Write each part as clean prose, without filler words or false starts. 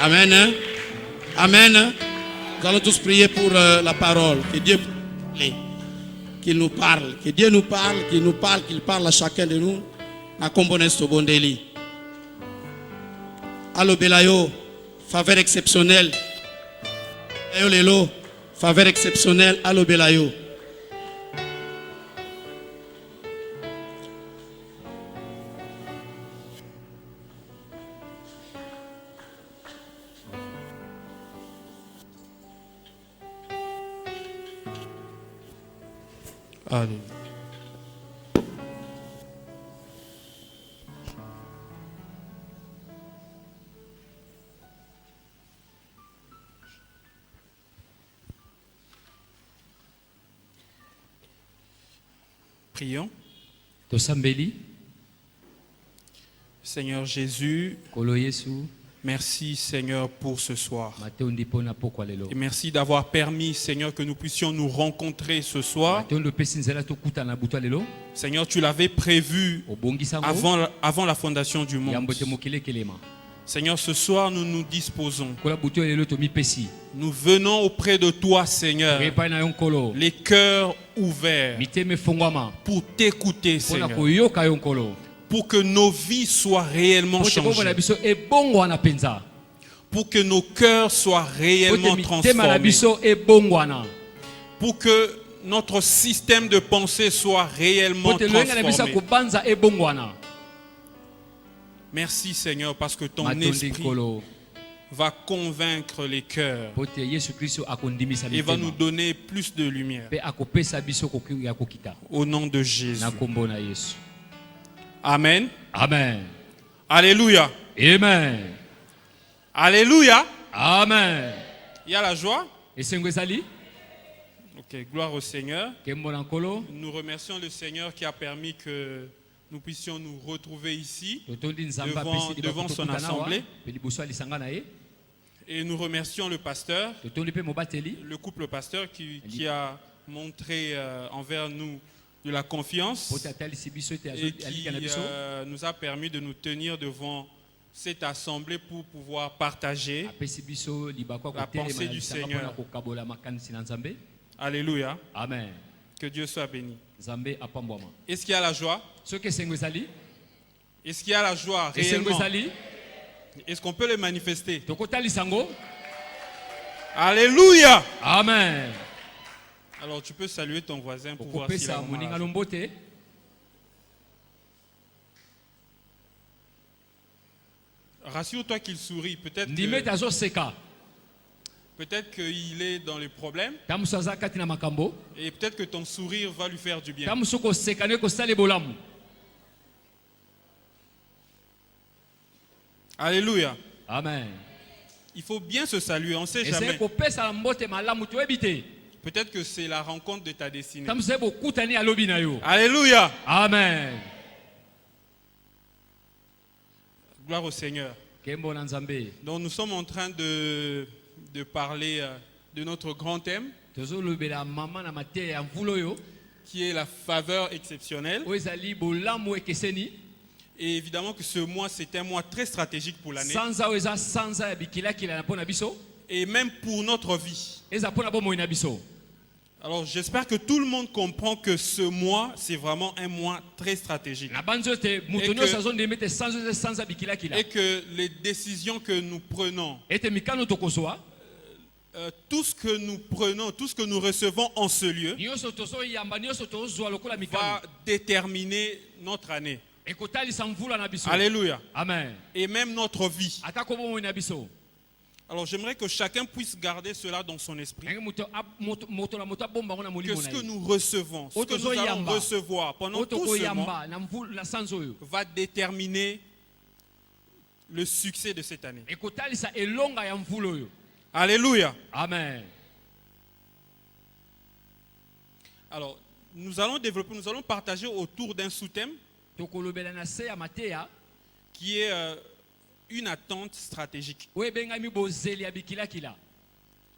Amen. Hein? Amen. Hein? Nous allons tous prier pour la parole. Que Dieu qu'il nous parle. Que Dieu nous parle, qu'il parle à chacun de nous. Na kombone sobondeli. Allo Belayo, faveur exceptionnelle. Allo Lelo, faveur exceptionnelle. Allo Belayo. Allez. Prions. Tosambeli. Seigneur Jésus, Kolo Yesu. merci Seigneur pour ce soir. Matondi pona pokwa lelo. Et merci d'avoir permis Seigneur que nous puissions nous rencontrer ce soir. Matondo pesinzela tokuta na butwa lelo. Seigneur, tu l'avais prévu Obongisango. avant la fondation du monde. Yambote mokile kelema. Seigneur, ce soir nous nous disposons. Kola butwa lelo to mi pesi. Nous venons auprès de toi Seigneur. Repa na yonkolo. Les cœurs ouverts Miteme fongwama. pour t'écouter Pona Seigneur. koyoka yonkolo. Pour que nos vies soient réellement changées. Pour que nos cœurs soient réellement transformés. Pour que notre système de pensée soit réellement transformé. Merci Seigneur parce que ton esprit va convaincre les cœurs et va nous donner plus de lumière. Au nom de Jésus. Amen. Amen. Alléluia. Amen. Alléluia. Amen. Il y a la joie. Esengwezali. Ok, gloire au Seigneur. Kembonankolo. Nous remercions le Seigneur qui a permis que nous puissions nous retrouver ici devant son assemblée. Et nous remercions le pasteur, le couple pasteur qui a montré envers nous de la confiance et qui nous a permis de nous tenir devant cette assemblée pour pouvoir partager la pensée du Seigneur. Alléluia. Amen. Que Dieu soit béni. Est-ce qu'il y a la joie? Est-ce qu'il y a la joie réellement? Est-ce qu'on peut le manifester? Alléluia. Amen. Alors tu peux saluer ton voisin pour voir s'il a vraiment. Rassure-toi qu'il sourit. Peut-être qu'il est dans les problèmes. Et peut-être que ton sourire va lui faire du bien. Alléluia. Amen. Il faut bien se saluer, on ne sait jamais. Peut-être que c'est la rencontre de ta destinée. Alléluia. Amen. Gloire au Seigneur. Donc nous sommes en train de parler de notre grand thème qui est la faveur exceptionnelle. Et évidemment que ce mois c'est un mois très stratégique pour l'année. Et même pour notre vie. Alors j'espère que tout le monde comprend que ce mois c'est vraiment un mois très stratégique. Et que les décisions que nous prenons, tout ce que nous prenons, tout ce que nous recevons en ce lieu va déterminer notre année. Alléluia. Amen. Et même notre vie. Alors j'aimerais que chacun puisse garder cela dans son esprit. Que ce que nous recevons, ce que nous allons recevoir pendant tout ce mois va déterminer le succès de cette année. Alléluia. Amen. Alors nous allons partager autour d'un sous-thème qui est une attente stratégique.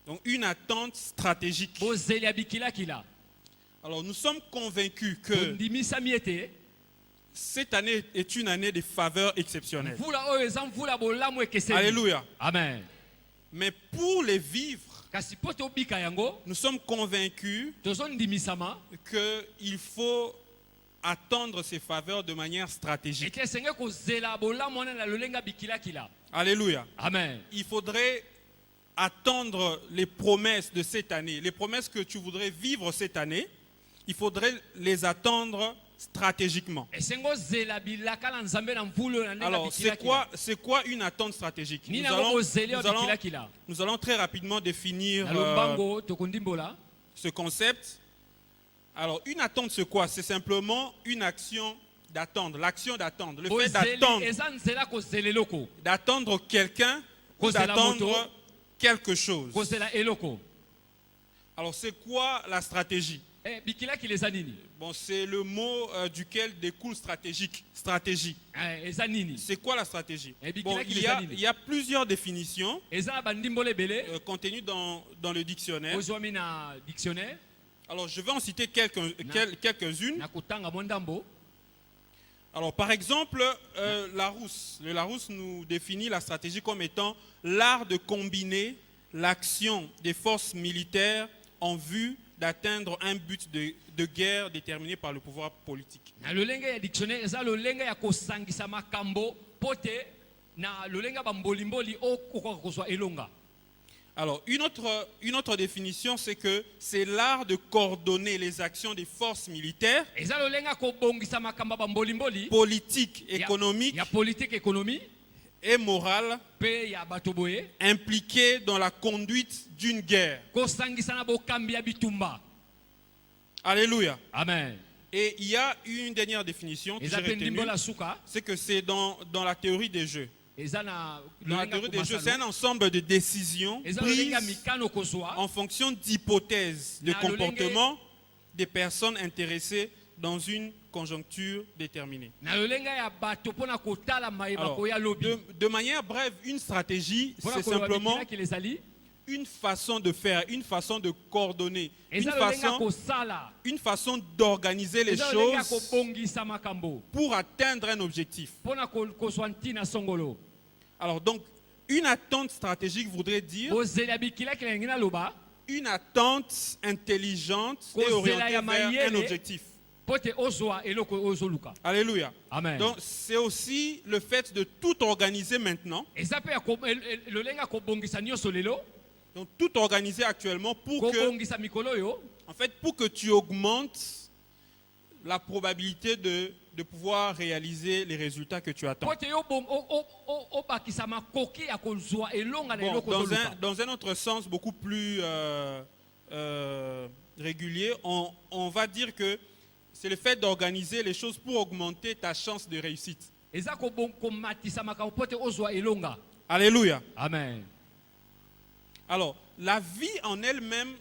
Donc une attente stratégique. Alors nous sommes convaincus que cette année est une année de faveur exceptionnelle. Alléluia. Amen. Mais pour les vivre, nous sommes convaincus qu'il faut attendre ces faveurs de manière stratégique. Alléluia. Amen. Il faudrait attendre les promesses de cette année. Les promesses que tu voudrais vivre cette année, il faudrait les attendre stratégiquement. Alors, c'est quoi une attente stratégique? Nous allons très rapidement définir ce concept. Alors, une attente, c'est quoi? C'est simplement une action d'attendre, l'action d'attendre, le fait d'attendre quelqu'un ou d'attendre quelque chose. Alors, c'est quoi la stratégie? Bon, c'est le mot duquel découle stratégique. Stratégie. C'est quoi la stratégie? Bon, il y a plusieurs définitions contenues dans le dictionnaire. Alors, je vais en citer quelques-unes. Alors, par exemple, le Larousse nous définit la stratégie comme étant l'art de combiner l'action des forces militaires en vue d'atteindre un but de guerre déterminé par le pouvoir politique. Alors, une autre définition, c'est que c'est l'art de coordonner les actions des forces militaires, politiques, économiques et morales impliquées dans la conduite d'une guerre. Alléluia. Amen. Et il y a une dernière définition que j'ai retenue, c'est que c'est dans la théorie des jeux. Dans la théorie des jeux, c'est un ensemble de décisions prises en fonction d'hypothèses de comportement des personnes intéressées dans une conjoncture déterminée. Alors, de manière brève, une stratégie, c'est simplement une façon de faire, une façon de coordonner, une façon d'organiser les choses pour atteindre un objectif. Alors donc, une attente stratégique voudrait dire une attente intelligente et orientée vers un objectif. Alléluia. Amen. Donc c'est aussi le fait de tout organiser maintenant. Donc tout organiser actuellement pour que tu augmentes la probabilité de pouvoir réaliser les résultats que tu attends. Bon, dans un autre sens beaucoup plus régulier, on va dire que c'est le fait d'organiser les choses pour augmenter ta chance de réussite. Alléluia. Amen. Alors, la vie en elle-même,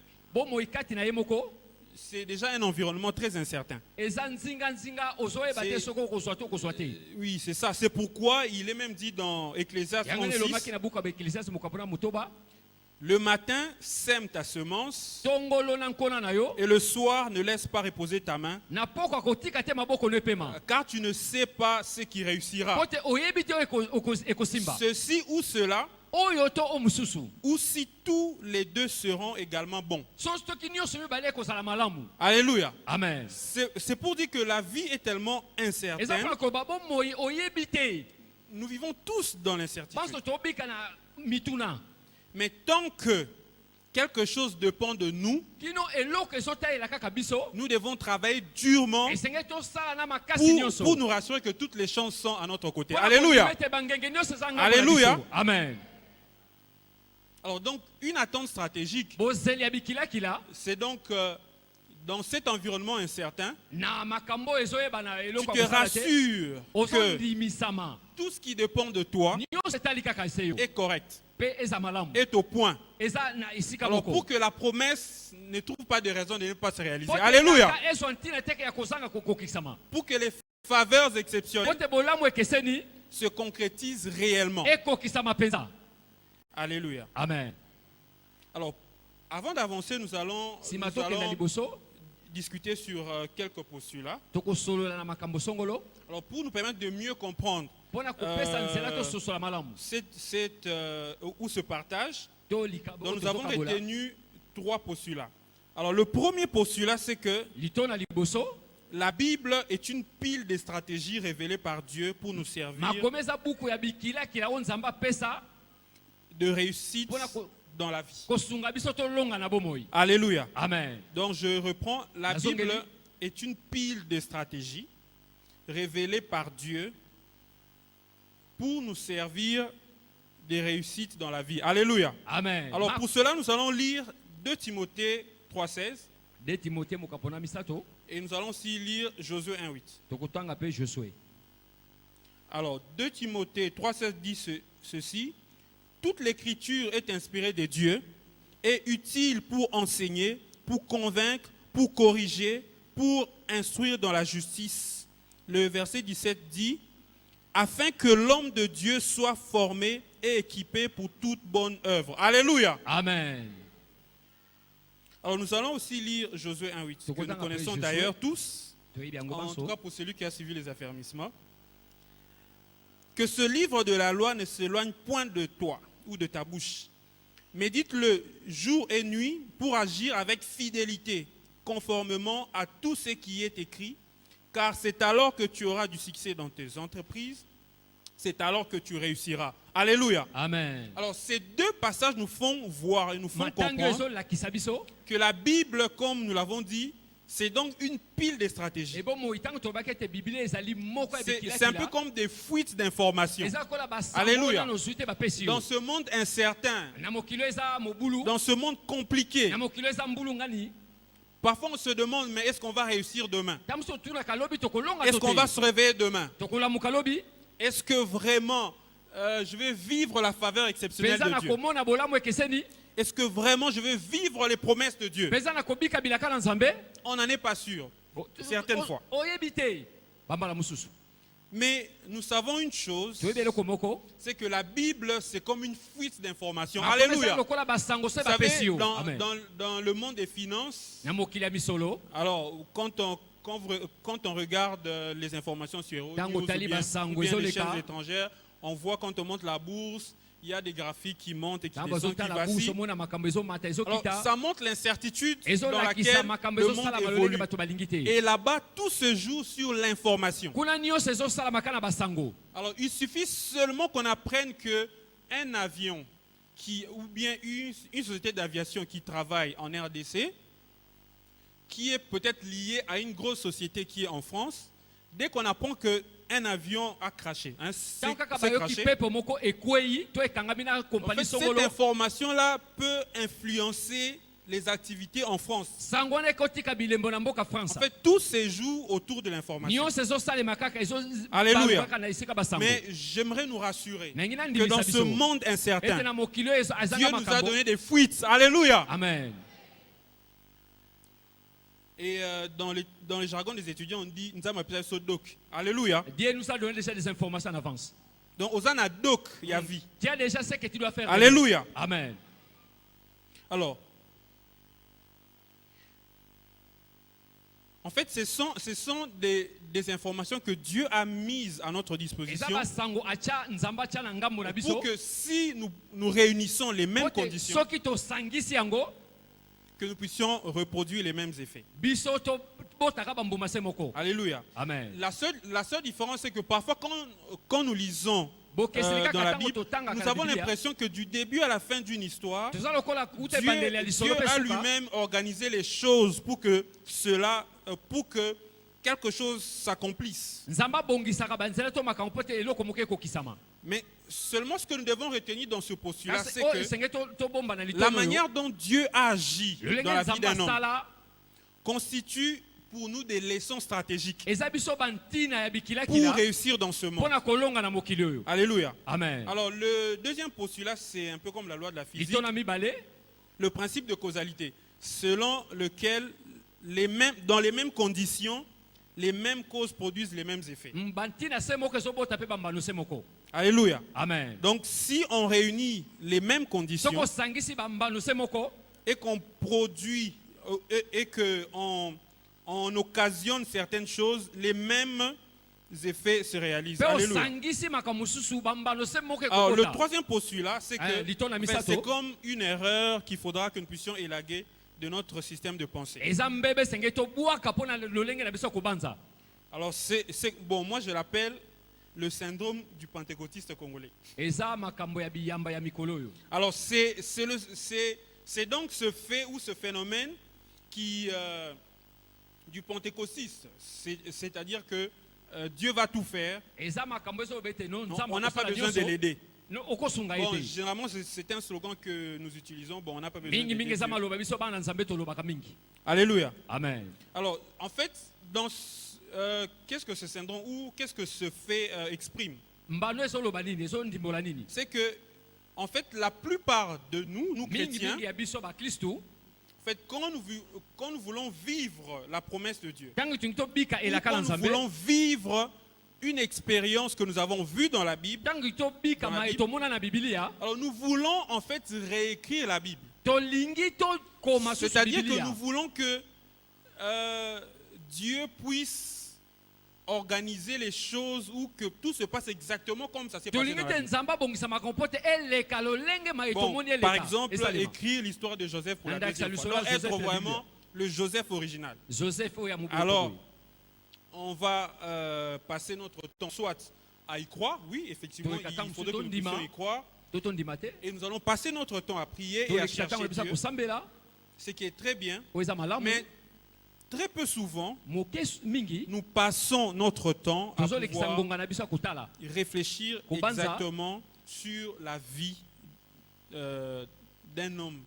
c'est déjà un environnement très incertain. Oui, c'est ça. C'est pourquoi il est même dit dans Ecclésiaste 36, le matin, sème ta semence et le soir, ne laisse pas reposer ta main, car tu ne sais pas ce qui réussira. Ceci ou cela, ou si tous les deux seront également bons. Alléluia. Amen. C'est pour dire que la vie est tellement incertaine. Nous vivons tous dans l'incertitude. Mais tant que quelque chose dépend de nous, nous devons travailler durement pour nous rassurer que toutes les chances sont à notre côté. Alléluia. Alléluia. Amen. Alors donc, une attente stratégique, c'est donc dans cet environnement incertain, tu te rassures que tout ce qui dépend de toi est correct, est au point. Alors pour que la promesse ne trouve pas de raison de ne pas se réaliser. Alléluia. Pour que les faveurs exceptionnelles se concrétisent réellement. Alléluia. Amen. Alors, avant d'avancer, nous allons discuter sur quelques postulats. Alors, pour nous permettre de mieux comprendre ce partage, Donc nous avons retenu 3 postulats. Alors le premier postulat, c'est que la Bible est une pile de stratégies révélées par Dieu pour nous servir de réussite dans la vie. Alléluia. Amen. Donc je reprends, la Bible est une pile de stratégies révélées par Dieu pour nous servir des réussites dans la vie. Alléluia. Amen. Alors pour cela, nous allons lire 2 Timothée 3,16 et nous allons aussi lire Josué 1,8. Alors 2 Timothée 3,16 dit ceci: toute l'écriture est inspirée de Dieu et utile pour enseigner, pour convaincre, pour corriger, pour instruire dans la justice. Le verset 17 dit: afin que l'homme de Dieu soit formé et équipé pour toute bonne œuvre. Alléluia. Amen. Alors nous allons aussi lire Josué 1,8, que nous connaissons d'ailleurs tous, en tout cas pour celui qui a suivi les affermissements. Que ce livre de la loi ne s'éloigne point de toi ou de ta bouche. Médite-le jour et nuit pour agir avec fidélité, conformément à tout ce qui est écrit, car c'est alors que tu auras du succès dans tes entreprises, c'est alors que tu réussiras. Alléluia. Amen. Alors ces 2 passages nous font voir et nous font comprendre que la Bible, comme nous l'avons dit, c'est donc une pile de stratégies. C'est un peu comme des fuites d'informations. Alléluia. Dans ce monde incertain, dans ce monde compliqué, parfois on se demande, mais est-ce qu'on va réussir demain? Est-ce qu'on va se réveiller demain? Est-ce que vraiment je vais vivre la faveur exceptionnelle de Dieu? Est-ce que vraiment je vais vivre les promesses de Dieu? On n'en est pas sûr, certaines fois. Mais nous savons une chose, c'est que la Bible, c'est comme une fuite d'informations. Alléluia. Vous savez, dans le monde des finances, alors quand on regarde les informations sur Euronews ou bien les chaînes étrangères, on voit quand on monte la bourse, il y a des graphiques qui montent et qui descendent, qui vacillent. Alors, ça montre l'incertitude dans laquelle le monde évolue. Et là-bas, tout se joue sur l'information. Alors, il suffit seulement qu'on apprenne qu'un avion ou bien une société d'aviation qui travaille en RDC, qui est peut-être liée à une grosse société qui est en France, dès qu'on apprend qu'un avion a craché, cette information-là peut influencer les activités en France. En fait, tout se joue autour de l'information. Alléluia. Mais j'aimerais nous rassurer que dans ce monde incertain, Dieu nous a donné des fuites. Alléluia. Amen. Et dans les jargons des étudiants, on dit Alléluia. Dieu nous a donné déjà des informations en avance. Donc, Osana Dok, il y a vie. Tu as déjà ce que tu dois faire. Alléluia. Amen. Alors, en fait, ce sont des informations que Dieu a mises à notre disposition pour que si nous réunissons les mêmes conditions, que nous puissions reproduire les mêmes effets. Alléluia. Amen. La seule différence, c'est que parfois, quand nous lisons dans la Bible, nous avons l'impression que du début à la fin d'une histoire, Dieu a lui-même organisé les choses pour que quelque chose s'accomplisse. Mais seulement ce que nous devons retenir dans ce postulat, c'est que la manière dont Dieu a agi dans la vie d'un homme constitue pour nous des leçons stratégiques pour réussir dans ce monde. Alléluia. Amen. Alors le deuxième postulat, c'est un peu comme la loi de la physique, le principe de causalité, selon lequel dans les mêmes conditions, les mêmes causes produisent les mêmes effets. Alléluia. Amen. Donc si on réunit les mêmes conditions et qu'on produit et qu'on occasionne certaines choses, les mêmes effets se réalisent. Alléluia. Alors, le troisième postulat, c'est que c'est comme une erreur qu'il faudra que nous puissions élaguer de notre système de pensée. Alors, bon, moi je l'appelle le syndrome du pentecôtiste congolais. Alors, c'est donc ce fait ou ce phénomène qui, du pentecôtiste, c'est-à-dire que Dieu va tout faire. On n'a pas besoin de l'aider. Bon, généralement, c'est un slogan que nous utilisons. Bon, on n'a pas besoin de l'aider. Alléluia. Amen. Alors, en fait, qu'est-ce que ce syndrome ou qu'est-ce que ce fait exprime? C'est que, en fait, la plupart de nous chrétiens, en fait, quand nous voulons vivre la promesse de Dieu, ou quand nous voulons vivre une expérience que nous avons vue dans la Bible, alors nous voulons en fait réécrire la Bible. C'est-à-dire que nous voulons que Dieu puisse organiser les choses ou que tout se passe exactement comme ça s'est passé dans la Bible. Bon, par exemple, écrire l'histoire de Joseph pour la deuxième fois. Alors, être vraiment le Joseph original. Alors, on va passer notre temps soit à y croire, oui, effectivement, il faudrait que nous puissions y croire. Et nous allons passer notre temps à prier et à chercher Dieu, ce qui est très bien. Mais très peu souvent, nous passons notre temps à pouvoir réfléchir exactement sur la vie d'un homme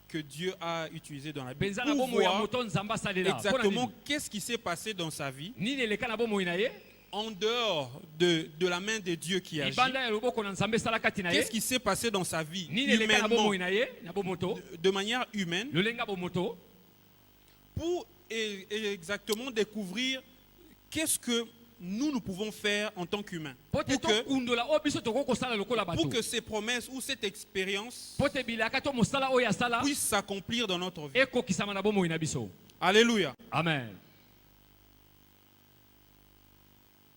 que Dieu a utilisé dans la Bible. Pour voir exactement qu'est-ce qui s'est passé dans sa vie en dehors de la main de Dieu qui agit. Qu'est-ce qui s'est passé dans sa vie humainement, de manière humaine, pour exactement découvrir qu'est-ce que nous pouvons faire en tant qu'humains pour que ces promesses ou cette expérience puisse s'accomplir dans notre vie. Alléluia. Amen.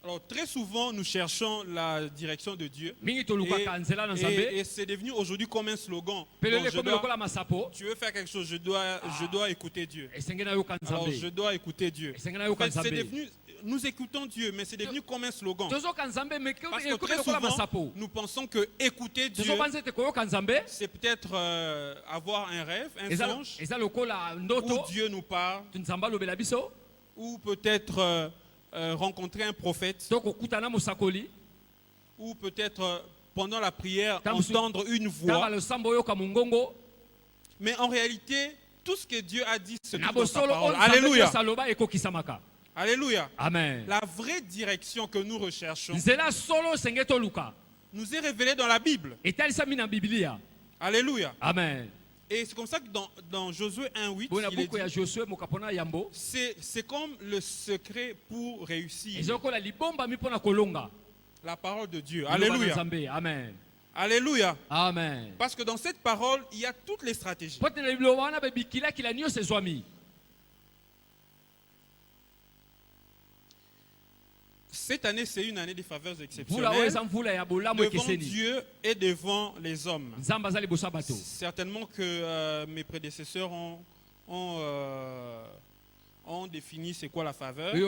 Alors très souvent nous cherchons la direction de Dieu et c'est devenu aujourd'hui comme un slogan. Donc, tu veux faire quelque chose, je dois écouter Dieu. Alors je dois écouter Dieu. En fait, c'est devenu, nous écoutons Dieu, mais c'est devenu comme un slogan. Parce que très souvent, nous pensons que écouter Dieu, c'est peut-être avoir un rêve, un songe, où Dieu nous parle, ou peut-être rencontrer un prophète, ou peut-être pendant la prière entendre une voix. Mais en réalité, tout ce que Dieu a dit, c'est dans sa parole. Alléluia. Alléluia. Amen. La vraie direction que nous recherchons nous est révélée dans la Bible. Alléluia. Amen. Et c'est comme ça que dans Josué 1:8, c'est comme le secret pour réussir. La parole de Dieu. Alléluia. Amen. Alléluia. Amen. Parce que dans cette parole, il y a toutes les stratégies. Cette année, c'est une année de faveurs exceptionnelles devant Dieu et devant les hommes. Certainement que mes prédécesseurs ont défini c'est quoi la faveur. Mais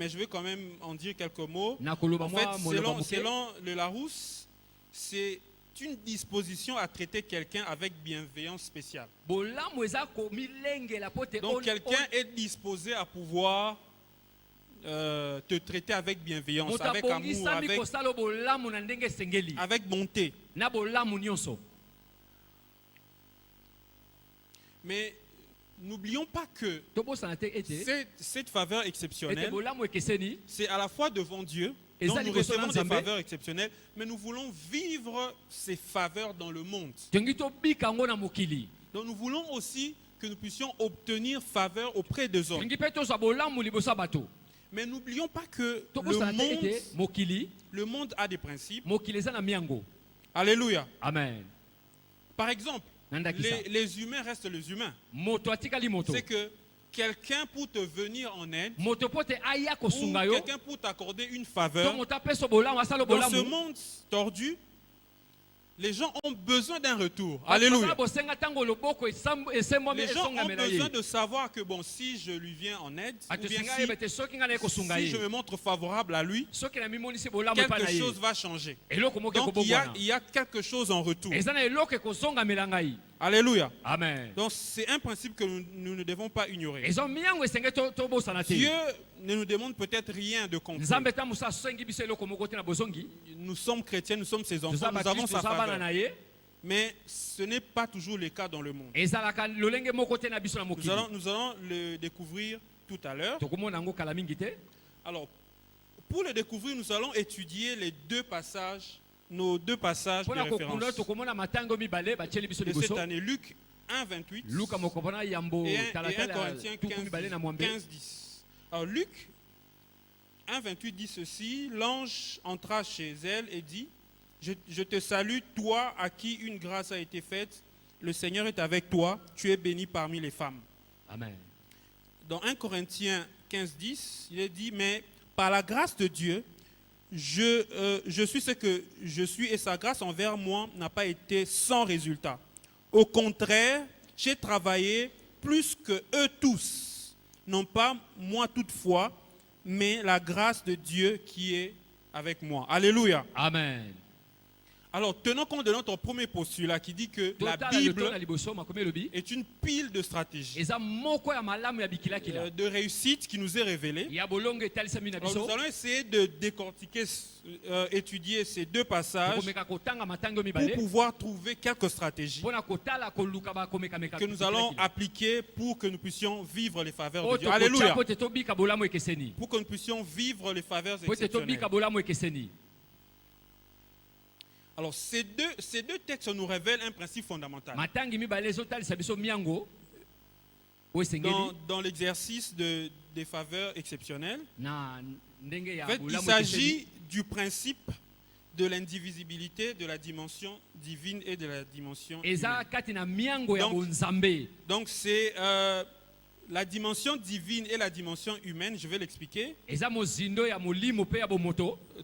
je vais quand même en dire quelques mots. En fait, selon le Larousse, c'est une disposition à traiter quelqu'un avec bienveillance spéciale. Donc quelqu'un est disposé à pouvoir te traiter avec bienveillance, avec amour, avec bonté. Mais n'oublions pas que cette faveur exceptionnelle, c'est à la fois devant Dieu, donc nous recevons des faveurs exceptionnelles, mais nous voulons vivre ces faveurs dans le monde. Donc nous voulons aussi que nous puissions obtenir faveur auprès des hommes. Mais n'oublions pas que le monde a des principes. Alléluia. Amen. Par exemple, les humains restent les humains. C'est que quelqu'un pour te venir en aide, ou quelqu'un pour t'accorder une faveur, dans ce monde tordu, les gens ont besoin d'un retour. Alléluia. Les gens ont besoin de savoir que bon, si je lui viens en aide, ou bien si je me montre favorable à lui, quelque chose va changer. Donc il y a quelque chose en retour. Alléluia. Amen. Donc c'est un principe que nous ne devons pas ignorer. Dieu ne nous demande peut-être rien de concret. Nous sommes chrétiens, nous sommes ses enfants, nous avons sa faveur. Mais ce n'est pas toujours le cas dans le monde. Nous allons le découvrir tout à l'heure. Alors, pour le découvrir, nous allons étudier les deux passages, nos deux passages de référence de cette année, Luc 1, 28 et 1 Corinthiens 15, 10. Alors Luc 1, 28 dit ceci: l'ange entra chez elle et dit, je te salue, toi à qui une grâce a été faite, le Seigneur est avec toi, tu es bénie parmi les femmes. Amen. Dans 1 Corinthiens 15, 10, il est dit, mais par la grâce de Dieu, je suis ce que je suis et sa grâce envers moi n'a pas été sans résultat. Au contraire, j'ai travaillé plus que eux tous. Non pas moi toutefois, mais la grâce de Dieu qui est avec moi. Alléluia. Amen. Alors, tenons compte de notre premier postulat qui dit que la Bible est une pile de stratégies, de réussite qui nous est révélée. Alors, nous allons essayer de décortiquer, étudier ces deux passages pour pouvoir trouver quelques stratégies que nous allons appliquer pour que nous puissions vivre les faveurs de Dieu. Alléluia. Pour que nous puissions vivre les faveurs exceptionnelles. Alors, ces deux textes nous révèlent un principe fondamental. Dans l'exercice des faveurs exceptionnelles, en fait, il s'agit du principe de l'indivisibilité de la dimension divine et de la dimension humaine. Donc c'est la dimension divine et la dimension humaine, je vais l'expliquer,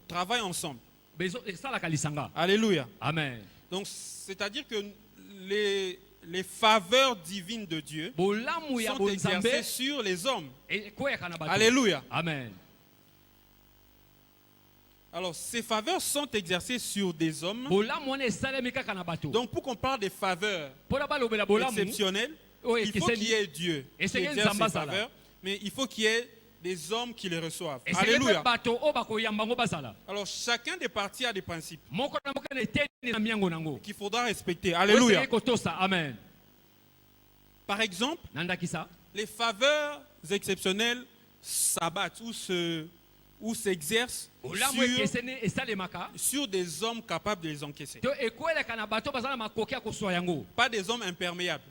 travaillent ensemble. Alléluia. Amen. Donc, c'est-à-dire que les faveurs divines de Dieu sont exercées sur les hommes. Alléluia. Amen. Alors, ces faveurs sont exercées sur des hommes. Donc, pour qu'on parle des faveurs exceptionnelles, il faut qu'il y ait Dieu qui exerce ces faveurs, mais il faut qu'il y ait des hommes qui les reçoivent. Alléluia. Alors chacun des parties a des principes qu'il faudra respecter. Alléluia. Amen. Par exemple, les faveurs exceptionnelles s'abattent ou s'exercent sur des hommes capables de les encaisser. Pas des hommes imperméables.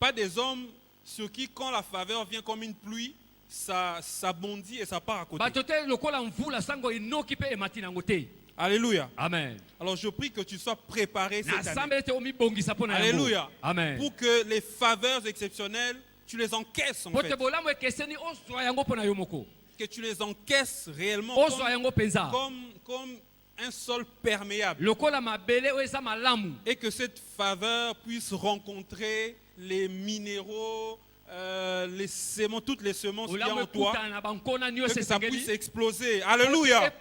Pas des hommes sur qui, quand la faveur vient comme une pluie, ça bondit et ça part à côté. Alléluia. Amen. Alors je prie que tu sois préparé cette année. Alléluia. Amen. Pour que les faveurs exceptionnelles, tu les encaisses en fait. Que tu les encaisses réellement comme un sol perméable. Et que cette faveur puisse rencontrer les minéraux, les semences, toutes les semences qu'il y a en toi, que ça puisse exploser. Alléluia.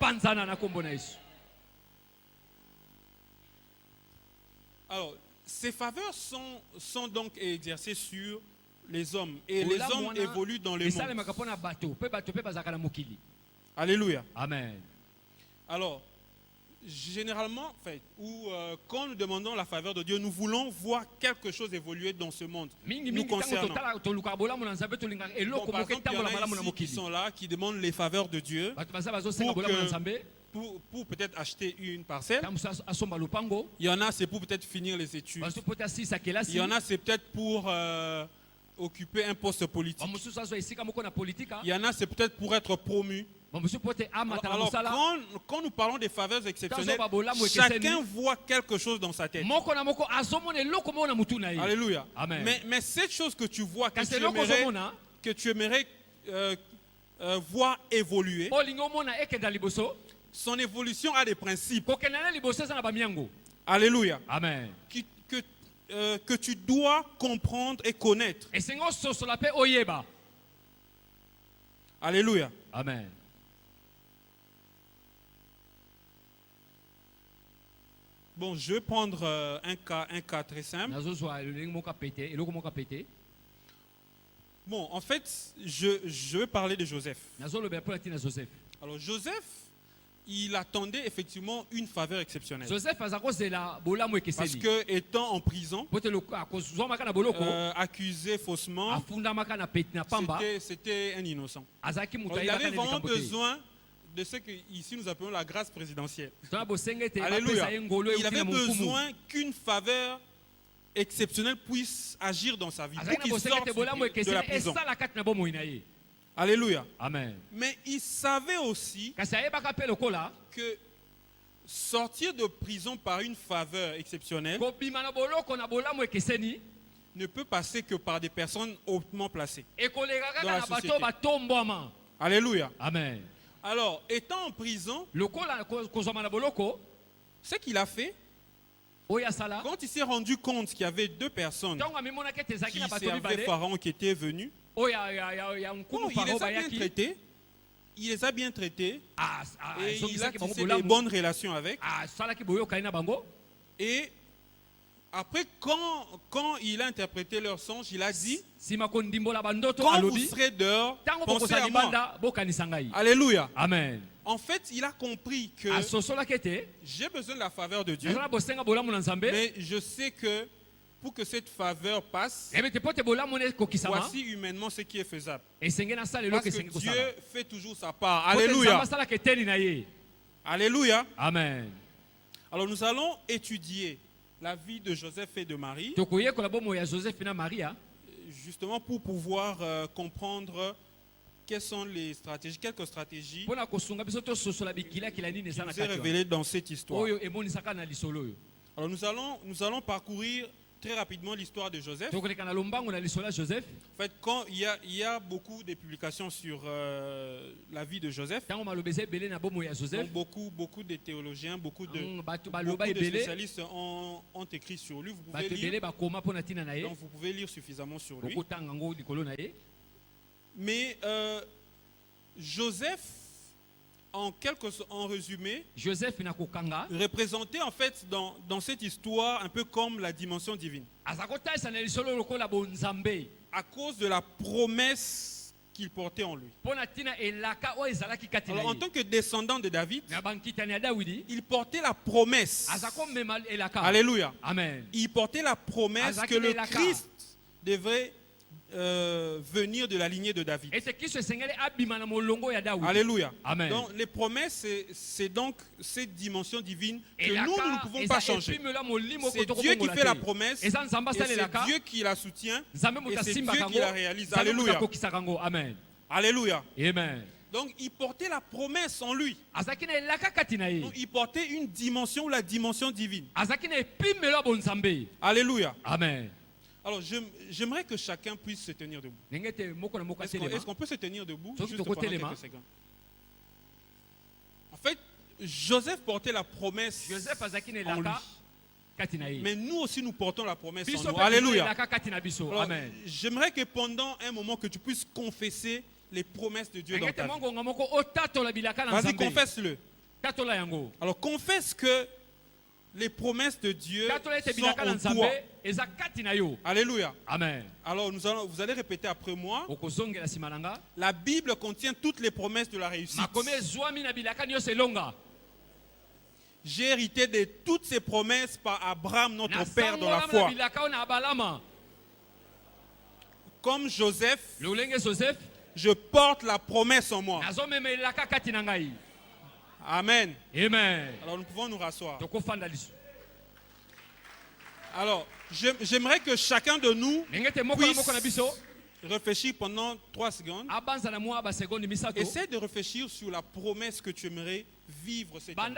Alors, ces faveurs sont donc exercées sur les hommes. Et les hommes évoluent dans le monde. Alléluia. Amen. Alors, généralement, quand nous demandons la faveur de Dieu, nous voulons voir quelque chose évoluer dans ce monde nous concernant. Bon, par exemple, il y en a ici qui sont là, qui demandent les faveurs de Dieu pour peut-être acheter une parcelle. Il y en a, c'est pour peut-être finir les études. Il y en a, c'est peut-être pour occuper un poste politique. Il y en a, c'est peut-être pour être promu. Alors, quand nous parlons des faveurs exceptionnelles, chacun voit quelque chose dans sa tête. Alléluia. Mais cette chose que tu vois, que tu aimerais voir évoluer, son évolution a des principes. Alléluia. Amen. Que tu dois comprendre et connaître. Alléluia. Amen. Bon, je vais prendre un cas très simple. Bon, en fait, je vais parler de Joseph. Alors, Joseph, il attendait effectivement une faveur exceptionnelle. Parce que, étant en prison, accusé faussement, c'était un innocent. Alors, il avait vraiment besoin de ce que ici nous appelons la grâce présidentielle. Alléluia. Il avait besoin qu'une faveur exceptionnelle puisse agir dans sa vie pour qu'il sorte de la prison. Alléluia. Amen. Mais il savait aussi que sortir de prison par une faveur exceptionnelle ne peut passer que par des personnes hautement placées dans la société. Alléluia. Amen. Alors, étant en prison, ce qu'il a fait, quand il s'est rendu compte qu'il y avait deux personnes qui servaient Pharaon qui étaient venues, il les a bien traités et il a tissé des bonnes relations avec. Et après, quand il a interprété leur songe, il a dit, quand vous serez dehors, pensez à moi. Alléluia. Amen. En fait, il a compris que j'ai besoin de la faveur de Dieu, mais je sais que pour que cette faveur passe, voici humainement ce qui est faisable. Parce que Dieu fait toujours sa part. Alléluia. Alléluia. Amen. Alors nous allons étudier la vie de Joseph et de Marie, justement pour pouvoir comprendre quelles sont les stratégies, quelques stratégies qui nous est révélées dans cette histoire. Alors nous allons parcourir très rapidement l'histoire de Joseph. En fait, quand il y a beaucoup de publications sur la vie de Joseph, donc beaucoup de théologiens, beaucoup de spécialistes ont écrit sur lui. Vous pouvez lire, donc vous pouvez lire suffisamment sur lui. Mais Joseph, en résumé, représentait en fait dans cette histoire un peu comme la dimension divine. À cause de la promesse qu'il portait en lui. Alors, en tant que descendant de David, il portait la promesse. Alléluia. Amen. Il portait la promesse que le Christ devrait venir de la lignée de David. Alléluia. Amen. Donc les promesses, c'est donc cette dimension divine que nous ne pouvons pas changer. C'est Dieu qui fait la promesse et c'est Dieu qui la soutient et c'est Dieu qui la réalise. Alléluia. Amen. Alléluia. Amen. Donc il portait la promesse en lui. Donc, il portait une dimension, la dimension divine. Alléluia. Amen. Alors, j'aimerais que chacun puisse se tenir debout. Est-ce qu'on peut se tenir debout juste pendant quelques secondes? En fait, Joseph portait la promesse en lui. Mais nous aussi, nous portons la promesse en nous. Alléluia. J'aimerais que pendant un moment, que tu puisses confesser les promesses de Dieu dans ta vie. Vas-y, confesse-le. Alors, confesse que les promesses de Dieu sont en toi. Alléluia. Amen. Alors vous allez répéter après moi. La Bible contient toutes les promesses de la réussite. J'ai hérité de toutes ces promesses par Abraham, notre père dans la foi. Comme Joseph, je porte la promesse en moi. Amen. Amen. Alors nous pouvons nous rasseoir. Alors, j'aimerais que chacun de nous puisse réfléchir pendant 3 secondes. Essaie de réfléchir sur la promesse que tu aimerais vivre cette année.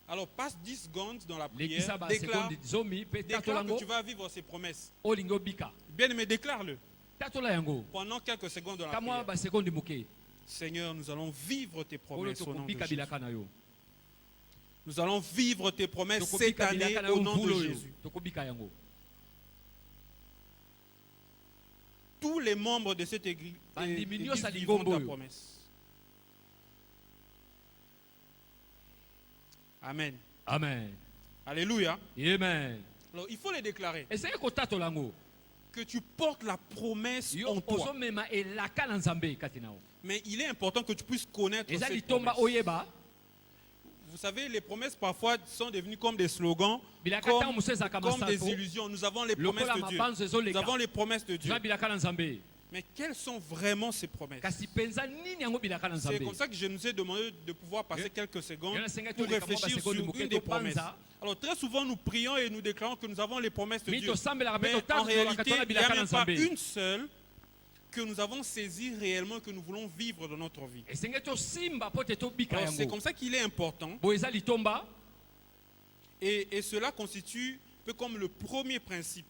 Alors passe 10 secondes dans la prière. Déclare que tu vas vivre ces promesses. Bien aimé, déclare-le. Pendant quelques secondes dans la prière. Seigneur, nous allons vivre tes promesses au nom de Jésus. Nous allons vivre tes promesses cette année au nom de Jésus. Tous les membres de cette église vivront ta promesse. Amen. Amen. Alléluia. Amen. Alors il faut les déclarer. Que tu portes la promesse en toi. Mais il est important que tu puisses connaître cette promesse. Vous savez, les promesses parfois sont devenues comme des slogans, comme des illusions. Nous avons les promesses de Dieu. Nous avons les promesses de Dieu. Mais quelles sont vraiment ces promesses? C'est comme ça que je nous ai demandé de pouvoir passer quelques secondes pour réfléchir sur une des promesses. Alors très souvent nous prions et nous déclarons que nous avons les promesses de Dieu. Mais en réalité, il n'y a même pas une seule que nous avons saisi réellement, que nous voulons vivre dans notre vie. Alors c'est comme ça qu'il est important. Et cela constitue un peu comme le premier principe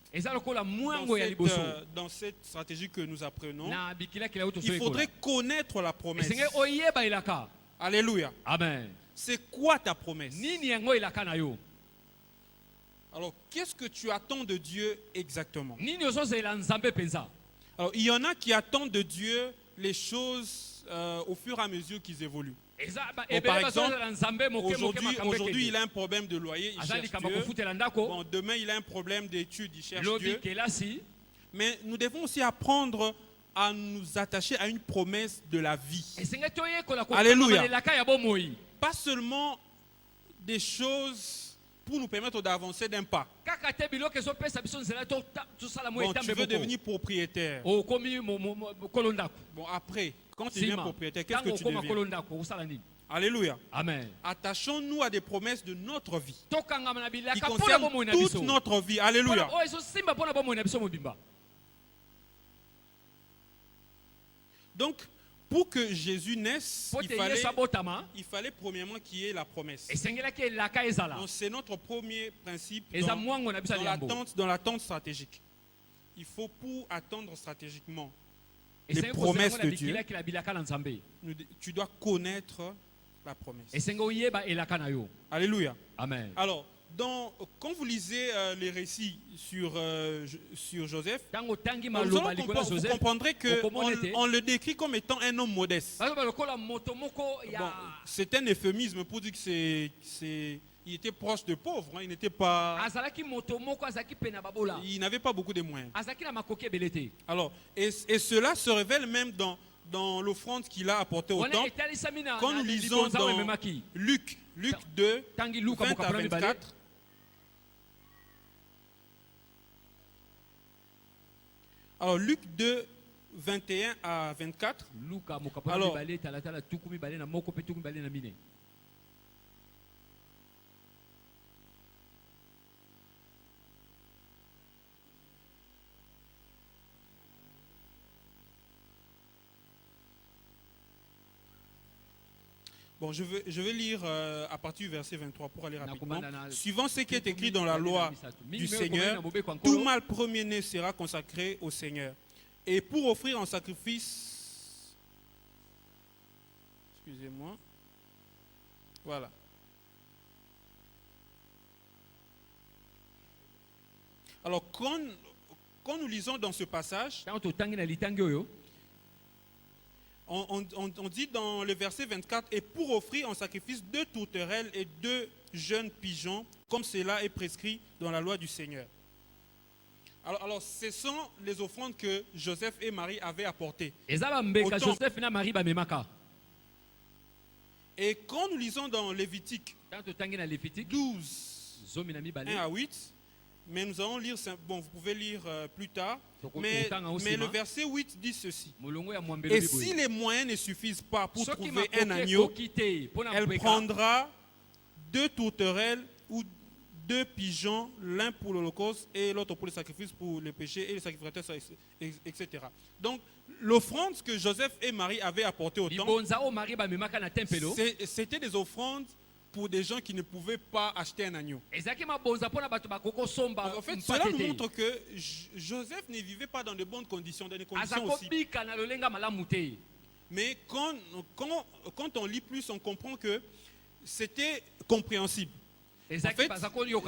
dans cette stratégie que nous apprenons. Il faudrait connaître la promesse. Alléluia. Amen. C'est quoi ta promesse? Alors, qu'est-ce que tu attends de Dieu exactement? Alors, il y en a qui attendent de Dieu les choses au fur et à mesure qu'ils évoluent. Bon, par exemple, aujourd'hui, il a un problème de loyer, il cherche Dieu. Bon, demain, il a un problème d'études, il cherche Dieu. Mais nous devons aussi apprendre à nous attacher à une promesse de la vie. Alléluia. Pas seulement des choses pour nous permettre d'avancer d'un pas. Bon, tu veux devenir propriétaire. Bon, après, quand tu deviens propriétaire, qu'est-ce que tu deviens? Alléluia. Amen. Attachons-nous à des promesses de notre vie qui concernent toute notre vie. Alléluia. Donc, pour que Jésus naisse, il fallait premièrement qu'il y ait la promesse. Donc, c'est notre premier principe dans l'attente stratégique. Il faut, pour attendre stratégiquement les promesses de Dieu, tu dois connaître la promesse. Alléluia. Amen. Alors, quand vous lisez les récits sur Joseph, vous comprendrez qu'on le décrit comme étant un homme modeste. Bon, c'est un euphémisme pour dire il était proche de pauvre, hein, il n'était pas. Il n'avait pas beaucoup de moyens. Alors, et cela se révèle même dans l'offrande qu'il a apportée au temple. Quand nous lisons dans Luc 2, 20 à 24. Alors, Luc 2, 21 à 24. Alors, bon, je vais lire à partir du verset 23 pour aller rapidement. Suivant ce qui est écrit dans la loi du Seigneur, tout mâle premier-né sera consacré au Seigneur. Et pour offrir en sacrifice, excusez-moi, voilà. Alors, quand nous lisons dans ce passage, on dit dans le verset 24, et pour offrir en sacrifice 2 tourterelles et 2 jeunes pigeons, comme cela est prescrit dans la loi du Seigneur. Alors ce sont les offrandes que Joseph et Marie avaient apportées. Et quand nous lisons dans Lévitique 12, 1 à 8, mais nous allons lire, bon, vous pouvez lire plus tard, mais le verset 8 dit ceci. Et si les moyens ne suffisent pas pour trouver un agneau, elle prendra 2 tourterelles ou 2 pigeons, l'un pour l'Holocauste et l'autre pour le sacrifice pour les péchés et les sacrificateurs, etc. Donc, l'offrande que Joseph et Marie avaient apportée au temple, c'était des offrandes pour des gens qui ne pouvaient pas acheter un agneau. En fait, cela nous montre que Joseph ne vivait pas dans de bonnes conditions, dans des conditions aussi. Mais quand on lit plus, on comprend que c'était compréhensible. En fait,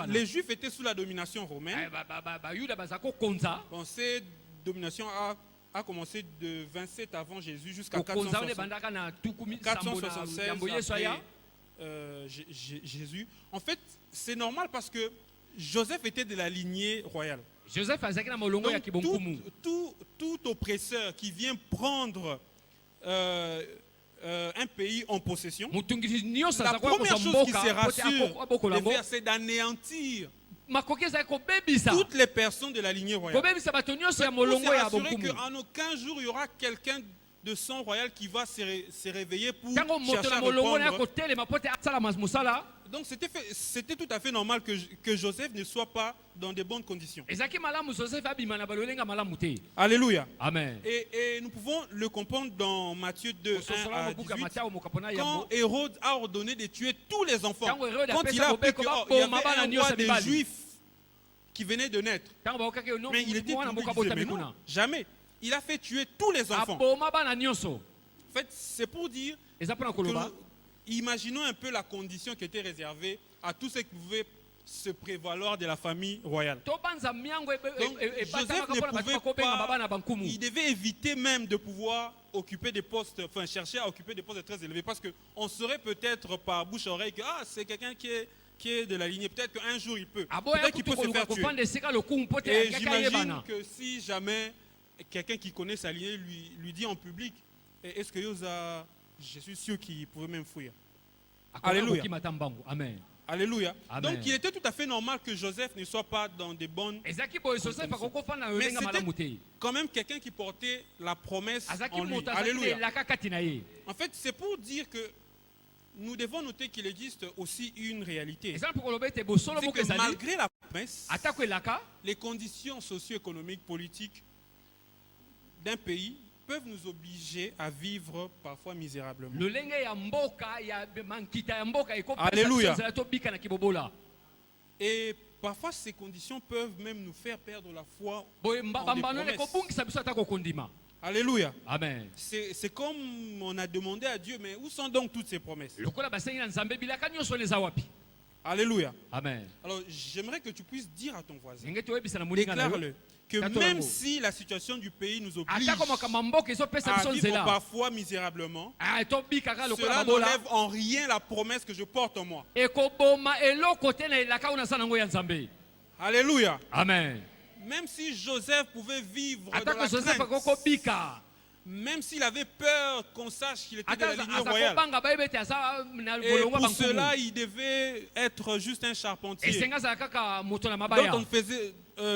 les Juifs étaient sous la domination romaine. Bon, cette domination a commencé de 27 avant Jésus jusqu'à 476 après Jésus. En fait, c'est normal parce que Joseph était de la lignée royale. Donc, tout oppresseur qui vient prendre un pays en possession, la première chose qui sera sûre de faire, c'est d'anéantir toutes les personnes de la lignée royale. Pour se rassurer qu'en aucun jour il y aura quelqu'un de sang royal qui va se réveiller pour chercher à reprendre. Donc c'était tout à fait normal que Joseph ne soit pas dans de bonnes conditions. Alléluia. Amen. Et nous pouvons le comprendre dans Matthieu 2, 1 à 18. Quand Hérode a ordonné de tuer tous les enfants, quand il a appris qu'il y avait un roi des Juifs qui venait de naître, mais il était public, il disait, mais non, jamais. Il a fait tuer tous les enfants. En fait, c'est pour dire que imaginons un peu la condition qui était réservée à tous ceux qui pouvaient se prévaloir de la famille royale. Donc, Joseph ne pouvait pas, il devait éviter même de pouvoir occuper des postes, enfin chercher à occuper des postes très élevés, parce qu'on saurait peut-être par bouche-oreille que c'est quelqu'un qui est de la lignée, peut-être qu'un jour il peut. Peut-être qu'il peut se faire tuer. Et j'imagine que si jamais quelqu'un qui connaît sa lignée lui dit en public, est-ce que je suis sûr qu'il pouvait même fuir. Alléluia. Amen. Alléluia. Amen. Donc il était tout à fait normal que Joseph ne soit pas dans des bonnes conditions. Mais c'était quand même quelqu'un qui portait la promesse en lui. Alléluia. En fait, c'est pour dire que nous devons noter qu'il existe aussi une réalité. C'est que malgré la promesse, les conditions socio-économiques, politiques d'un pays peuvent nous obliger à vivre parfois misérablement. Alléluia. Et parfois ces conditions peuvent même nous faire perdre la foi en des promesses. Alléluia. Amen. C'est comme on a demandé à Dieu, mais où sont donc toutes ces promesses? Alléluia. Amen. Alors j'aimerais que tu puisses dire à ton voisin, déclare-le, que même si la situation du pays nous oblige à vivre parfois misérablement, cela n'enlève en rien la promesse que je porte en moi. Alléluia. Amen. Même si Joseph pouvait vivre dans la crainte, même s'il avait peur qu'on sache qu'il était de la lignée royale, et pour cela il devait être juste un charpentier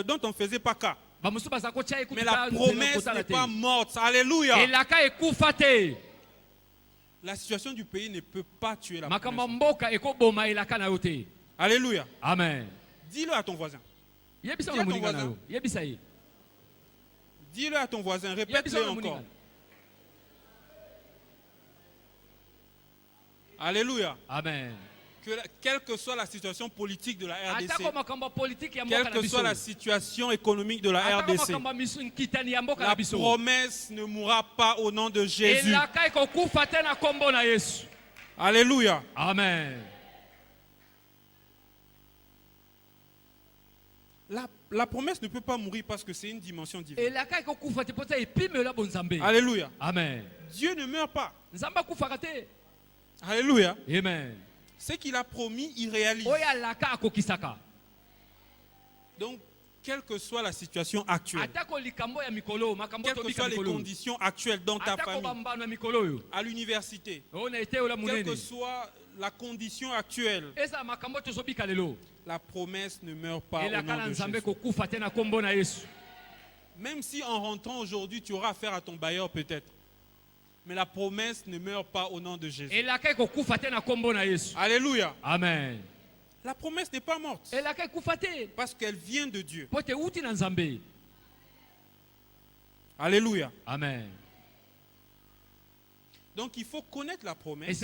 dont on ne faisait pas cas. Mais la promesse n'est pas morte. Alléluia. La situation du pays ne peut pas tuer la promesse. Alléluia. Amen. Dis-le à ton voisin. Dis-le à ton voisin. Répète-le encore. Alléluia. Amen. Quelle que soit la situation politique de la RDC, quelle que soit la situation économique de la RDC, la promesse ne mourra pas au nom de Jésus. Alléluia. Amen. La promesse ne peut pas mourir parce que c'est une dimension divine. Alléluia. Amen. Dieu ne meurt pas. Alléluia. Amen. Ce qu'il a promis, il réalise. Donc, quelle que soit la situation actuelle, quelles que soient les conditions actuelles dans ta famille, à l'université, quelle que soit la condition actuelle, la promesse ne meurt pas au nom de Jésus. Même si en rentrant aujourd'hui, tu auras affaire à ton bailleur peut-être. Mais la promesse ne meurt pas au nom de Jésus. Alléluia. Alléluia. Amen. la promesse n'est pas morte. Parce qu'elle vient de Dieu. Alléluia. Amen. Donc il faut connaître la promesse.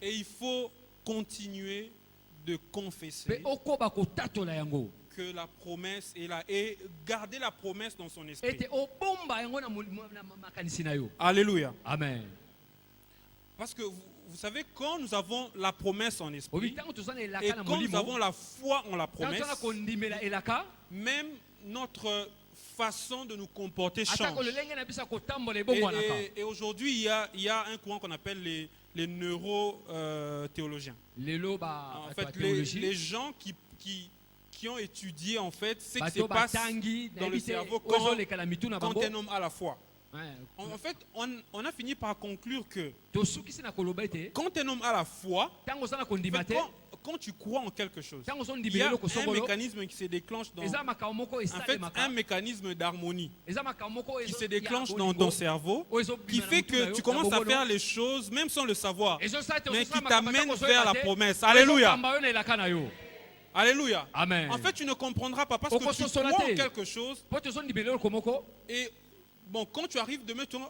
Et il faut continuer de confesser que la promesse est là et garder la promesse dans son esprit. Alléluia. Amen. Parce que vous savez, quand nous avons la promesse en esprit et quand nous avons la foi en la promesse, même notre façon de nous comporter change. Et aujourd'hui, il y a un courant qu'on appelle les neurothéologiens. En fait, les gens qui ont étudié en fait ce qui se passe dans le cerveau quand un homme a la foi. En fait, on a fini par conclure que quand un homme a la foi, quand tu crois en quelque chose, il y a un mécanisme qui se déclenche un mécanisme d'harmonie qui se déclenche dans ton cerveau, qui fait que tu commences à faire les choses même sans le savoir, mais qui t'amène vers la promesse. Alléluia. Alléluia. Amen. En fait, tu ne comprendras pas parce que tu crois en quelque chose. Et bon, quand tu arrives demain, tu dis,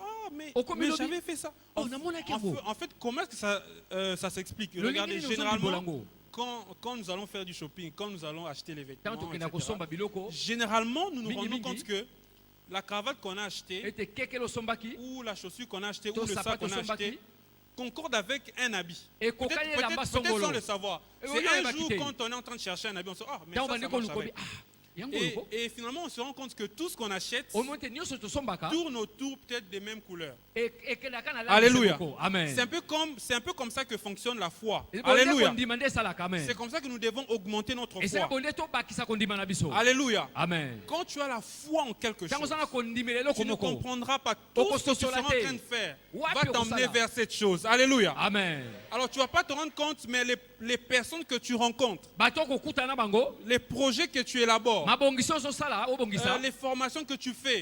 mais j'avais fait ça. En fait, comment est-ce que ça s'explique? Regardez, généralement, quand nous allons faire du shopping, quand nous allons acheter les vêtements, etc., généralement, nous nous rendons compte que la cravate qu'on a achetée, ou la chaussure qu'on a achetée, ou le sac qu'on a acheté, concorde avec un habit. Peut-être sans le savoir. C'est un jour, quand on est en train de chercher un habit, on se dit, mais ça marche avec. Et finalement, on se rend compte que tout ce qu'on achète tourne autour peut-être des mêmes couleurs. Alléluia. C'est un peu comme ça que fonctionne la foi. Alléluia. C'est comme ça que nous devons augmenter notre foi. Alléluia. Amen. Quand tu as la foi en quelque chose, tu ne comprendras pas tout ce que tu seras en train de faire va t'emmener vers cette chose. Alléluia. Amen. Alors tu ne vas pas te rendre compte, mais les personnes que tu rencontres, les projets que tu élabores, les formations que tu fais,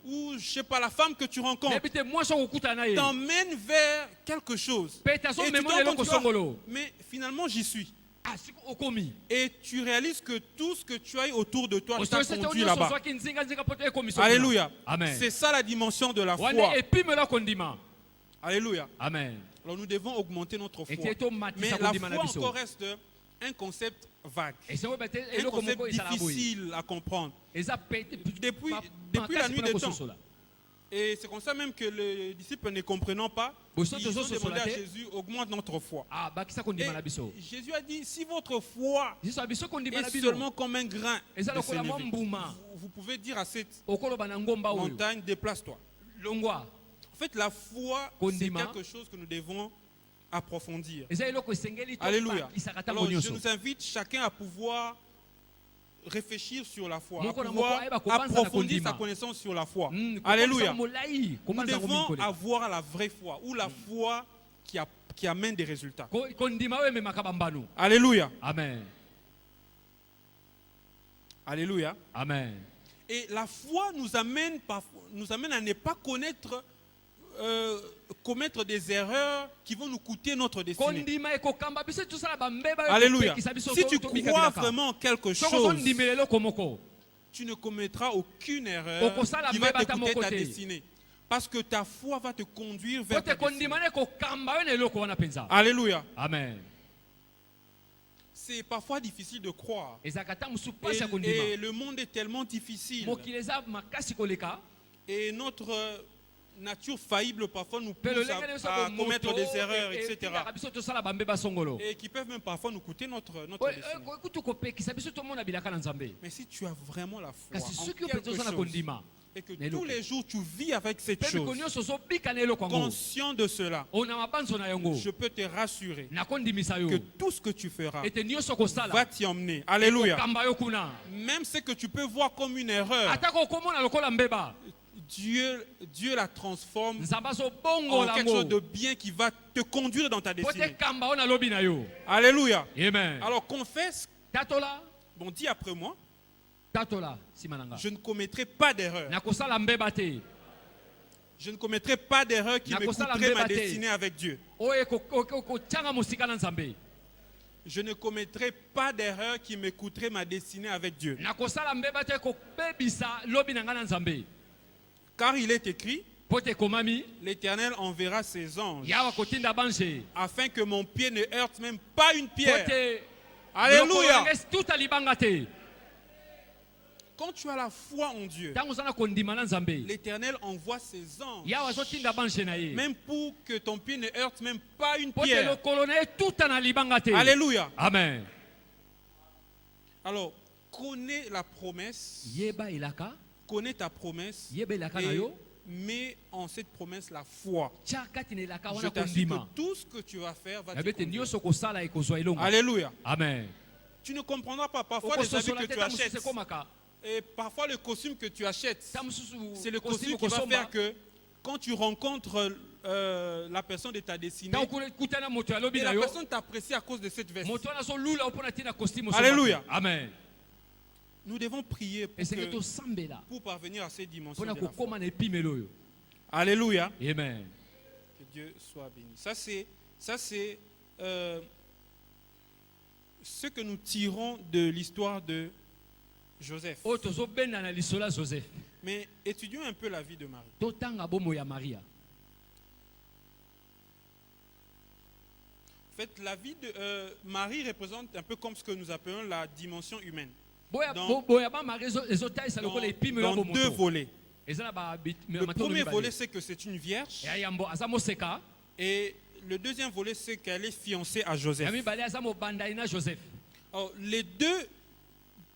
ou je sais pas, la femme que tu rencontres, t'emmène vers quelque chose. Et tu te rends compte, mais finalement j'y suis. Et tu réalises que tout ce que tu as autour de toi t'a conduit là-bas. Alléluia. C'est ça la dimension de la foi. Alléluia. Amen. Alors nous devons augmenter notre foi. Mais la foi encore reste un concept vague, un concept difficile à comprendre. Depuis la nuit des temps. Et c'est comme ça même que les disciples ne comprenant pas, ils ont demandé à Jésus, augmente notre foi. Et Jésus a dit, si votre foi est seulement comme un grain de sénévé, vous pouvez dire à cette montagne, déplace-toi. En fait, la foi, c'est quelque chose que nous devons approfondir. Alléluia. Alors, je nous invite chacun à pouvoir réfléchir sur la foi, à pouvoir approfondir sa connaissance sur la foi. Alléluia. Nous devons avoir la vraie foi, ou la foi qui amène des résultats. Alléluia. Amen. Alléluia. Amen. Et la foi nous amène à ne pas commettre des erreurs qui vont nous coûter notre destinée. Alléluia. Si tu crois vraiment en quelque chose, tu ne commettras aucune erreur qui va te coûter ta destinée. Parce que ta foi va te conduire vers ta destinée. Alléluia. Amen. C'est parfois difficile de croire. Et le monde est tellement difficile. Et notre nature faillible parfois nous pousse à commettre des erreurs, etc. Et qui peuvent même parfois nous coûter notre destinée. Mais si tu as vraiment la foi en quelque chose, et que tous les jours tu vis avec cette chose, conscient de cela, je peux te rassurer que tout ce que tu feras va t'y emmener. Alléluia. Même ce que tu peux voir comme une erreur, Dieu la transforme en quelque chose de bien qui va te conduire dans ta destinée. Alléluia. Amen. Alors confesse. Bon, dis après moi. Je ne commettrai pas d'erreur. Je ne commettrai pas d'erreur qui me coûterait ma destinée avec Dieu. je ne commettrai pas d'erreur qui me coûterait ma destinée avec Dieu. Car il est écrit, l'Éternel enverra ses anges afin que mon pied ne heurte même pas une pierre. Alléluia. Quand tu as la foi en Dieu, l'Éternel envoie ses anges, même pour que ton pied ne heurte même pas une pierre. Alléluia. Amen. Alors, connais la promesse, connais ta promesse, et mets en cette promesse la foi. Je t'assure que tout ce que tu vas faire va te conduire. Alléluia. Amen. Tu ne comprendras pas parfois les habits que tu achètes. Et parfois le costume que tu achètes, c'est le costume qui va faire que quand tu rencontres la personne de ta destinée, et la personne t'apprécie à cause de cette veste. Alléluia. Amen. Nous devons prier pour parvenir à cette dimension de la foi. Alléluia. Amen. Que Dieu soit béni. Ça c'est ce que nous tirons de l'histoire de Joseph. Mais étudions un peu la vie de Marie. En fait, la vie de Marie représente un peu comme ce que nous appelons la dimension humaine. Dans deux volets. Le premier volet, c'est que c'est une vierge. Et le deuxième volet, c'est qu'elle est fiancée à Joseph. Alors,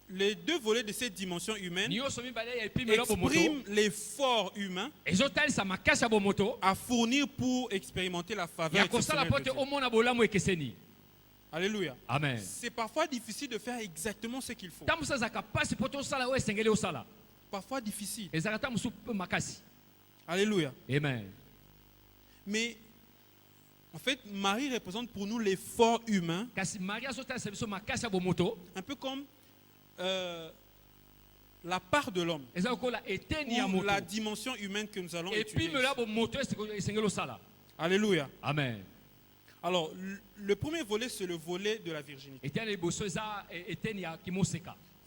les deux volets de cette dimension humaine expriment l'effort humain à fournir pour expérimenter la faveur exceptionnelle de Dieu. Alléluia. Amen. C'est parfois difficile de faire exactement ce qu'il faut. Parfois difficile. Alléluia. Amen. Mais en fait, Marie représente pour nous l'effort humain. Un peu comme la part de l'homme. Ou la dimension humaine que nous allons étudier. Alléluia. Amen. Alors, le premier volet, c'est le volet de la virginité. En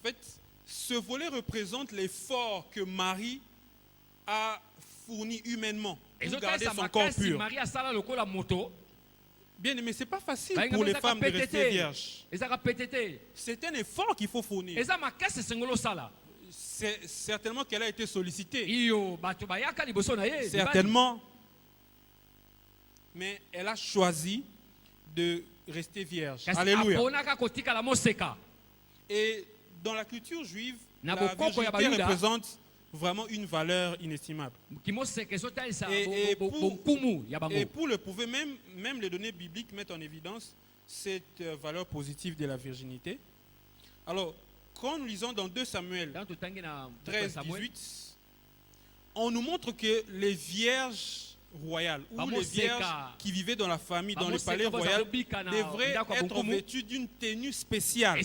fait, ce volet représente l'effort que Marie a fourni humainement pour garder son corps pur. Bien aimé, ce n'est pas facile pour les femmes de rester vierges. C'est un effort qu'il faut fournir. C'est certainement qu'elle a été sollicitée. Certainement. Mais elle a choisi de rester vierge. Alléluia. Et dans la culture juive, la virginité représente vraiment une valeur inestimable. Et pour le prouver, même les données bibliques mettent en évidence cette valeur positive de la virginité. Alors, quand nous lisons dans 2 Samuel 13, 18, on nous montre que les vierges royales ou les vierges qui vivaient dans la famille, dans le palais royal, devraient être vêtues d'une tenue spéciale.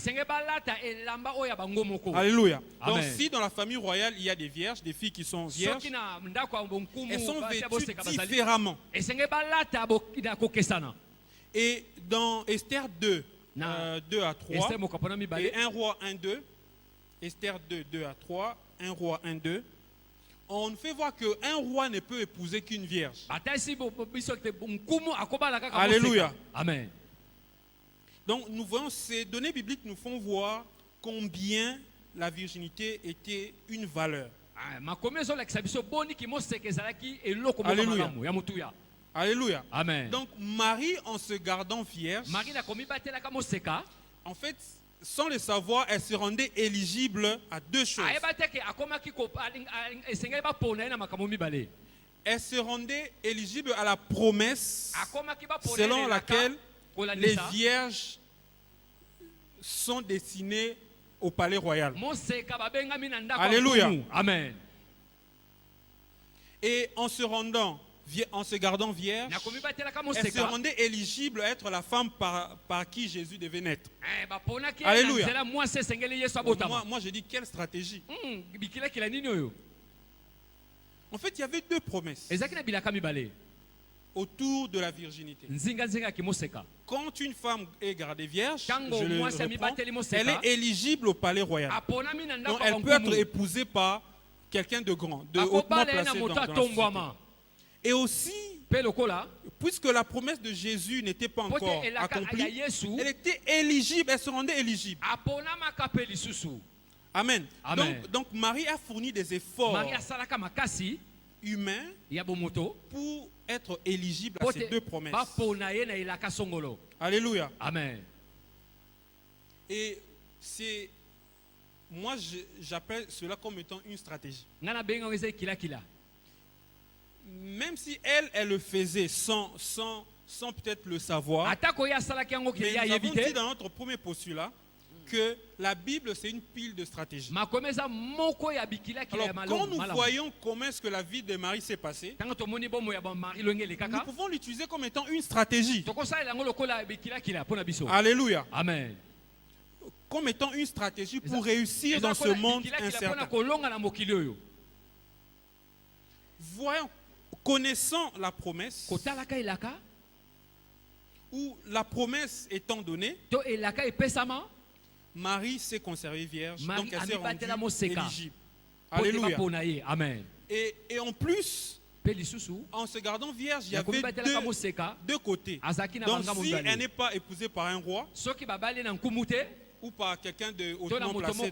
Alléluia. Donc si dans la famille royale il y a des vierges, des filles qui sont vierges, elles sont vêtues différemment. Et dans Esther 2, 2 à 3, et 1 roi 1, 2, Esther 2, 2 à 3, 1 roi 1, 2, on fait voir qu'un roi ne peut épouser qu'une vierge. Alléluia. Amen. Donc nous voyons, ces données bibliques nous font voir combien la virginité était une valeur. Alléluia. Alléluia. Amen. Donc Marie, en se gardant vierge, en fait, sans le savoir, elle se rendait éligible à 2 choses. Elle se rendait éligible à la promesse selon laquelle les vierges sont destinées au palais royal. Alléluia. Amen. Et en se gardant vierge, elle se rendait éligible à être la femme par qui Jésus devait naître. Alléluia. Moi je dis, quelle stratégie. En fait, il y avait 2 promesses. autour de la virginité. Quand une femme est gardée vierge, je le reprends, elle est éligible au palais royal. Donc elle peut être épousée par quelqu'un de grand, de hautement placé dans la société. Et aussi, puisque la promesse de Jésus n'était pas encore accomplie, elle était éligible, elle se rendait éligible. Amen. Donc Marie a fourni des efforts humains pour être éligible à ces deux promesses. Alléluia. Amen. Et c'est, moi j'appelle cela comme étant une stratégie. Même si elle le faisait sans peut-être le savoir, mais nous avons dit dans notre premier postulat que la Bible c'est une pile de stratégies. Alors quand nous voyons comment est-ce que la vie de Marie s'est passée, nous pouvons l'utiliser comme étant une stratégie. Alléluia. Amen. Comme étant une stratégie pour réussir dans ce monde incertain. Voyons, connaissant la promesse, ou la promesse étant donnée, Marie s'est conservée vierge, donc elle s'est rendue éligible. Alléluia. Amen. Et en plus, en se gardant vierge, il y avait deux côtés. Donc si elle n'est pas épousée par un roi ou par quelqu'un de hautement placé,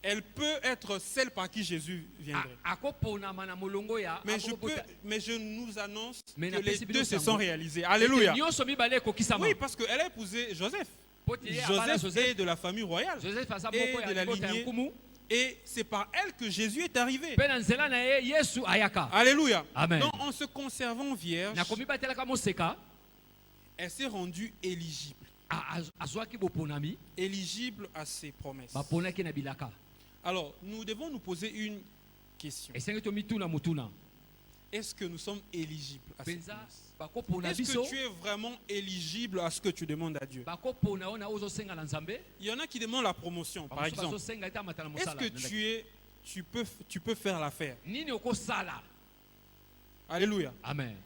elle peut être celle par qui Jésus viendrait. Mais je nous annonce que les deux se sont réalisés. Alléluia. Oui, parce qu'elle a épousé Joseph. Joseph est de la famille royale et de la lignée. Et c'est par elle que Jésus est arrivé. Alléluia. Amen. Donc en se conservant vierge, elle s'est rendue éligible. Éligible à ses promesses. Alors, nous devons nous poser une question. Est-ce que nous sommes éligibles à ces promesses? Est-ce que tu es vraiment éligible à ce que tu demandes à Dieu? Il y en a qui demandent la promotion, par exemple. Est-ce que tu peux faire l'affaire? Alléluia. Amen.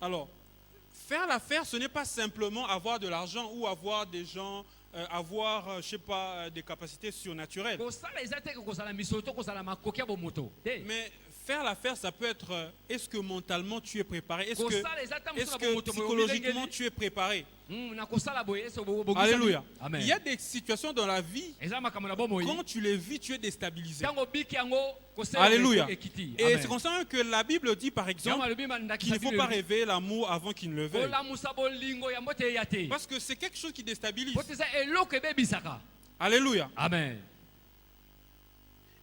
Alors, faire l'affaire, ce n'est pas simplement avoir de l'argent ou avoir des gens, avoir, je sais pas, des capacités surnaturelles. Mais faire l'affaire, ça peut être, est-ce que mentalement tu es préparé? Est-ce que psychologiquement tu es préparé? Alléluia. Amen. Il y a des situations dans la vie, quand tu les vis, tu es déstabilisé. Alléluia. Et c'est comme ça que la Bible dit, par exemple, qu'il ne faut pas rêver l'amour avant qu'il ne le veuille. Parce que c'est quelque chose qui déstabilise. Alléluia. Amen.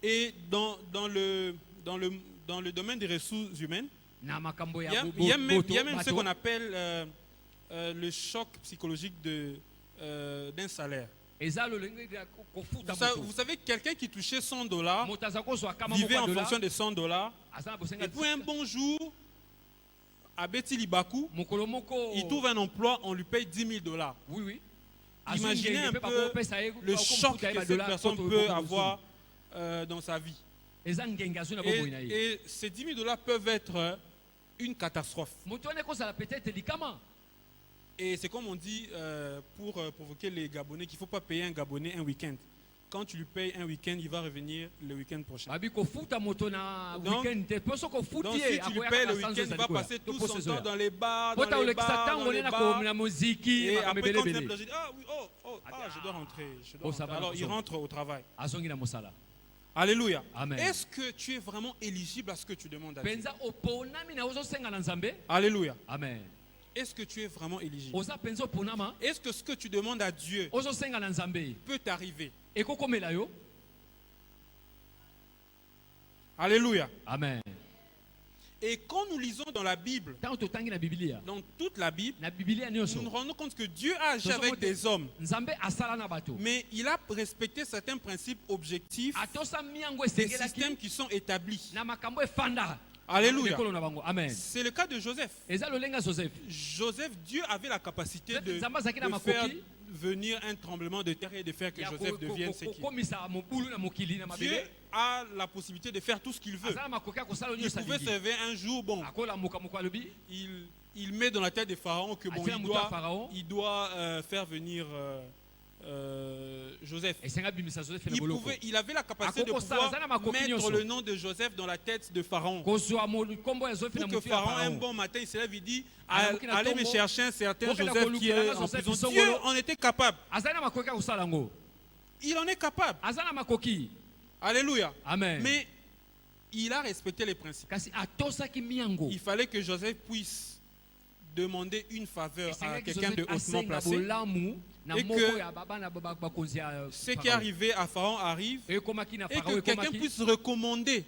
Et dans le domaine des ressources humaines, il y a même ce qu'on appelle le choc psychologique d'un salaire. Vous savez, quelqu'un qui touchait $100 vivait en fonction de $100. Et puis un bon jour, à Betty Libakou, il trouve un emploi, on lui paye $10,000. Oui. Imaginez un peu le choc que cette personne peut avoir dans sa vie. Et ces $10,000 peuvent être une catastrophe. Et c'est comme on dit pour provoquer les Gabonais qu'il ne faut pas payer un Gabonais un week-end. Quand tu lui payes un week-end, il va revenir le week-end prochain. Donc si tu lui payes le week-end, il va passer tout son temps dans les bars, Et après quand il dit, je dois rentrer. Alors il rentre au travail. Alléluia. Est-ce que tu es vraiment éligible à ce que tu demandes à Dieu? Alléluia. Amen. Est-ce que tu es vraiment éligible? Est-ce que ce que tu demandes à Dieu peut t'arriver? Alléluia. Amen. Et quand nous lisons dans la Bible, dans toute la Bible, nous nous rendons compte que Dieu a agi avec des hommes. Mais il a respecté certains principes objectifs, des systèmes qui sont établis. Alléluia. C'est le cas de Joseph. Joseph, Dieu avait la capacité de faire venir un tremblement de terre et de faire que Joseph devienne ce qu'il est. Dieu a la possibilité de faire tout ce qu'il veut. Il pouvait se réveiller un jour, bon, il met dans la tête des pharaons que bon, il doit faire venir Joseph. Il avait la capacité de pouvoir mettre le nom de Joseph dans la tête de Pharaon. Pour que Pharaon, un bon matin, il se lève et dit allez me chercher un certain Joseph qui est en prison. Dieu en était capable. Il en est capable. Alléluia. Amen. Mais il a respecté les principes. Il fallait que Joseph puisse demander une faveur à quelqu'un de hautement placé. Et que ce qui est arrivé à Pharaon arrive et que quelqu'un puisse recommander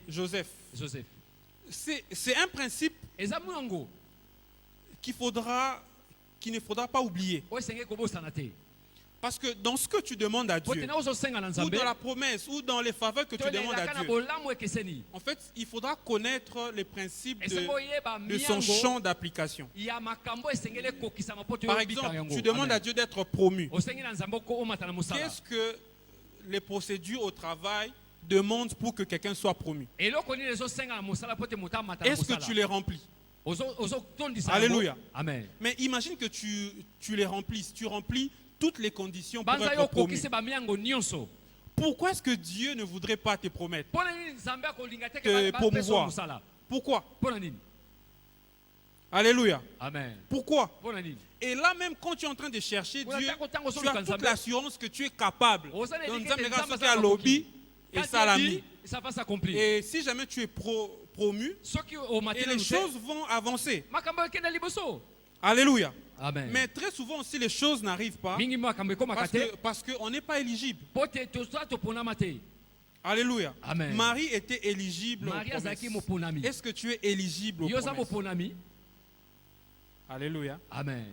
Joseph. C'est un principe qu'il ne faudra pas oublier. Parce que dans ce que tu demandes à Dieu, ou dans la promesse, ou dans les faveurs que tu demandes à Dieu, en fait, il faudra connaître les principes de son champ d'application. Par exemple, tu demandes à Dieu d'être promu. Qu'est-ce que les procédures au travail demandent pour que quelqu'un soit promu? Est-ce que tu les remplis? Alléluia. Amen. Mais imagine que tu les remplis. Tu remplis toutes les conditions pour être promu. Pourquoi est-ce que Dieu ne voudrait pas te promettre, te promouvoir? Pourquoi? Alléluia. Amen. Pourquoi? Et là même quand tu es en train de chercher Dieu, tu as toute l'assurance que tu es capable. Donc tu as lobby et ça l'a mis. Et si jamais tu es promu, et les choses vont avancer. Alléluia. Amen. Mais très souvent aussi les choses n'arrivent pas parce qu'on n'est pas éligible. Alléluia. Amen. Marie était éligible aux promesses. Est-ce que tu es éligible aux promesses? Alléluia. Amen.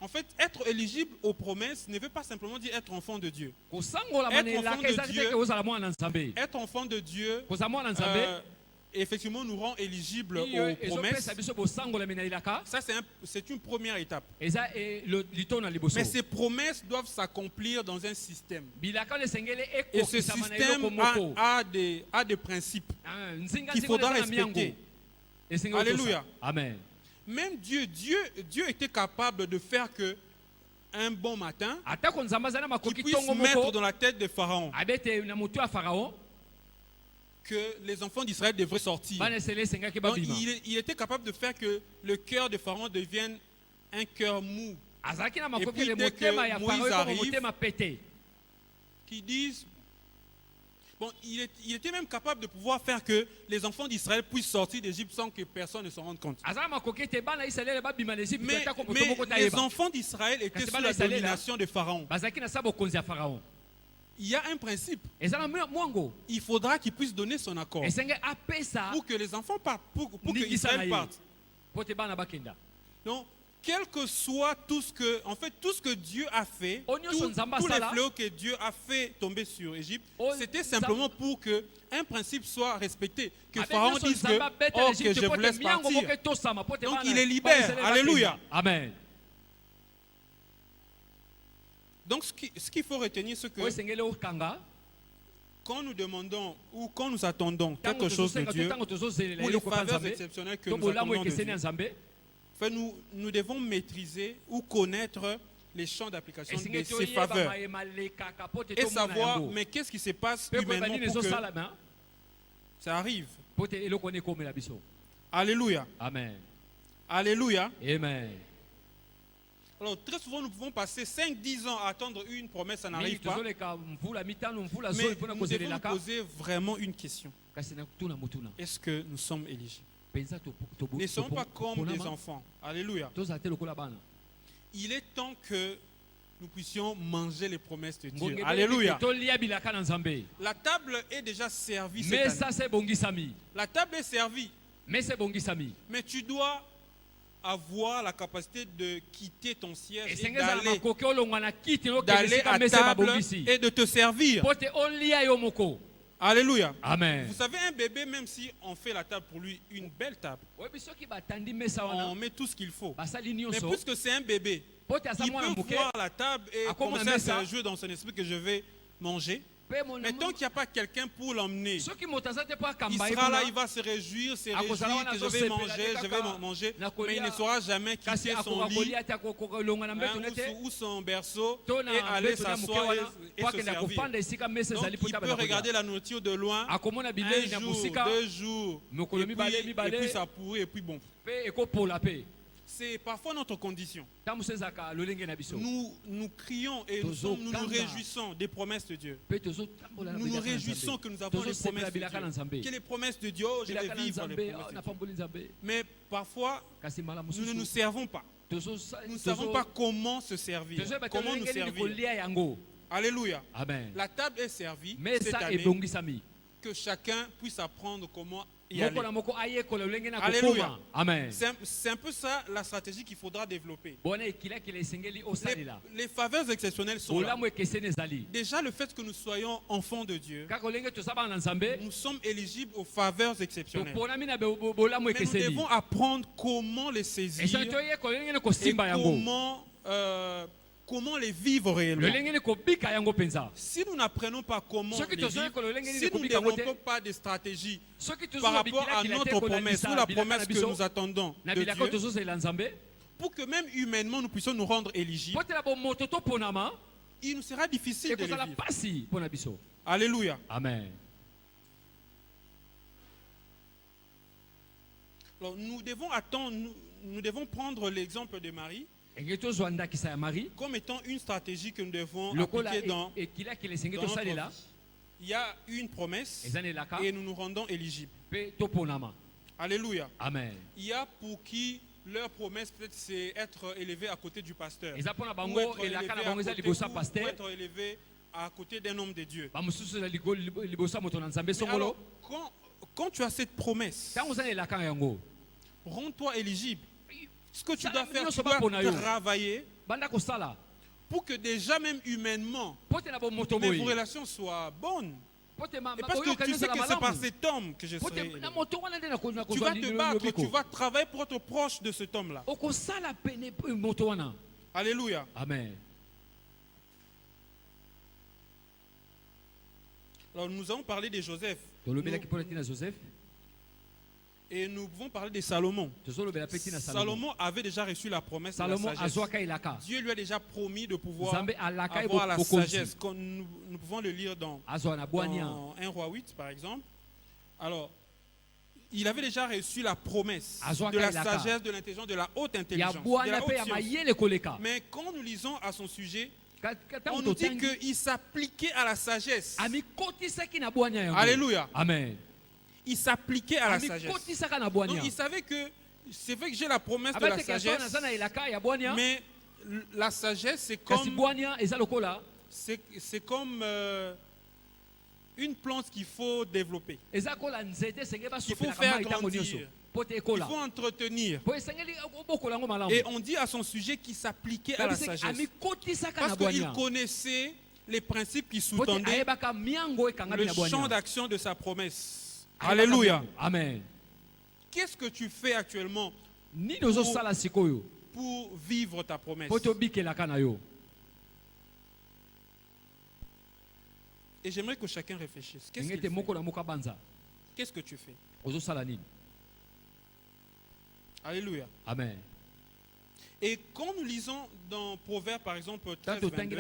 En fait, être éligible aux promesses ne veut pas simplement dire être enfant de Dieu. Être enfant de Dieu, effectivement, nous rend éligibles aux promesses. Ça, c'est une première étape. Mais ces promesses doivent s'accomplir dans un système. Et ce système a des principes qu'il faudra respecter. Alléluia. Amen. Même Dieu était capable de faire que un bon matin, qu'il puisse mettre dans la tête de Pharaon que les enfants d'Israël devraient sortir. Donc, il était capable de faire que le cœur de Pharaon devienne un cœur mou. Et puis dès que Moïse arrive, qu'ils disent... Bon, il était même capable de pouvoir faire que les enfants d'Israël puissent sortir d'Égypte sans que personne ne se rende compte. Mais les enfants d'Israël étaient sous la domination de Pharaon. Il y a un principe. Il faudra qu'il puisse donner son accord pour que les enfants partent, pour que Israël parte. Donc, quel que soit tout ce que Dieu a fait, tous les fléaux que Dieu a fait tomber sur Égypte, c'était simplement pour que un principe soit respecté. Que Pharaon dise que je vous laisse partir. Donc il les libère. Alléluia. Amen. Donc ce qu'il faut retenir, c'est que quand nous demandons ou quand nous attendons quelque chose de Dieu, ou les faveurs exceptionnelles que nous attendons de Dieu, nous devons maîtriser ou connaître les champs d'application de ces faveurs et savoir, mais qu'est-ce qui se passe humainement pour que ça arrive. Alléluia. Amen. Alléluia. Amen. Alors très souvent nous pouvons passer 5-10 ans à attendre une promesse, ça n'arrive pas. Mais nous devons nous poser vraiment une question. Est-ce que nous sommes éligibles? Ne sommes pas comme des enfants. Alléluia. Il est temps que nous puissions manger les promesses de Dieu. Alléluia. La table est déjà servie cette année. La table est servie. Mais tu dois avoir la capacité de quitter ton siège et d'aller à table et de te servir. Alléluia. Amen. Vous savez, un bébé, même si on fait la table pour lui, une belle table, on met tout ce qu'il faut. Mais puisque c'est un bébé, il peut voir la table et commencer à se réjouir dans son esprit que je vais manger. Mais tant qu'il n'y a pas quelqu'un pour l'emmener, il sera là, il va se réjouir que je vais manger, mais il ne saura jamais quitter son lit ou son berceau et aller s'asseoir et se servir. Donc il peut regarder la nourriture de loin, un jour, 2 jours, et puis ça pourrit, et puis bon. C'est parfois notre condition. Nous crions et nous nous réjouissons des promesses de Dieu. Nous nous réjouissons que nous avons les promesses de Dieu. Que les promesses de Dieu, je vais vivre les promesses de Dieu. Mais parfois, nous ne nous servons pas. Nous ne savons pas comment se servir. Comment nous servir. Alléluia. Amen. La table est servie cette année. Que chacun puisse apprendre comment y aller. Alléluia. Amen. C'est un peu ça la stratégie qu'il faudra développer. Les faveurs exceptionnelles sont là. Déjà, le fait que nous soyons enfants de Dieu, nous sommes éligibles aux faveurs exceptionnelles. Mais nous devons apprendre comment les saisir et comment les vivre réellement. Si nous n'apprenons pas comment les vivre, si nous ne développons pas de stratégie par rapport à notre promesse ou la promesse que nous attendons de Dieu, pour que même humainement nous puissions nous rendre éligibles, il nous sera difficile de les vivre. Alléluia. Amen. Alors, nous devons prendre l'exemple de Marie comme étant une stratégie que nous devons appliquer dans notre vie. Il y a une promesse et nous nous rendons éligibles. Alléluia. Amen. Il y a pour qui leur promesse peut-être c'est être élevé à côté du pasteur ou être élevé à côté d'un homme de Dieu. Mais alors, quand tu as cette promesse, rends-toi éligible. Ce que tu dois faire, tu dois travailler pour que déjà même humainement, vos relations soient bonnes. Et parce que tu sais que c'est par cet homme que je serai. Tu vas te battre, tu vas travailler pour être proche de cet homme-là. Alléluia. Amen. Alors nous avons parlé de Joseph. Et nous pouvons parler de Salomon. Salomon avait déjà reçu la promesse de la sagesse. Dieu lui a déjà promis de pouvoir avoir la sagesse. Nous pouvons le lire dans 1 Roi 8 par exemple. Alors, il avait déjà reçu la promesse de la sagesse, de l'intelligence, de la haute intelligence, de la haute science. Mais quand nous lisons à son sujet, on nous dit qu'il s'appliquait à la sagesse. Alléluia. Amen. Il s'appliquait à la sagesse. Donc il savait que c'est vrai que j'ai la promesse de la sagesse, mais la sagesse c'est comme une plante qu'il faut développer. Il faut faire grandir. Il faut entretenir. Et on dit à son sujet qu'il s'appliquait à la sagesse. Parce qu'il connaissait les principes qui sous-tendaient le champ d'action de sa promesse. Alléluia. Amen. Qu'est-ce que tu fais actuellement pour vivre ta promesse? Et j'aimerais que chacun réfléchisse. Qu'est-ce que tu fais? Alléluia. Amen. Et quand nous lisons dans Proverbes par exemple 13, 22,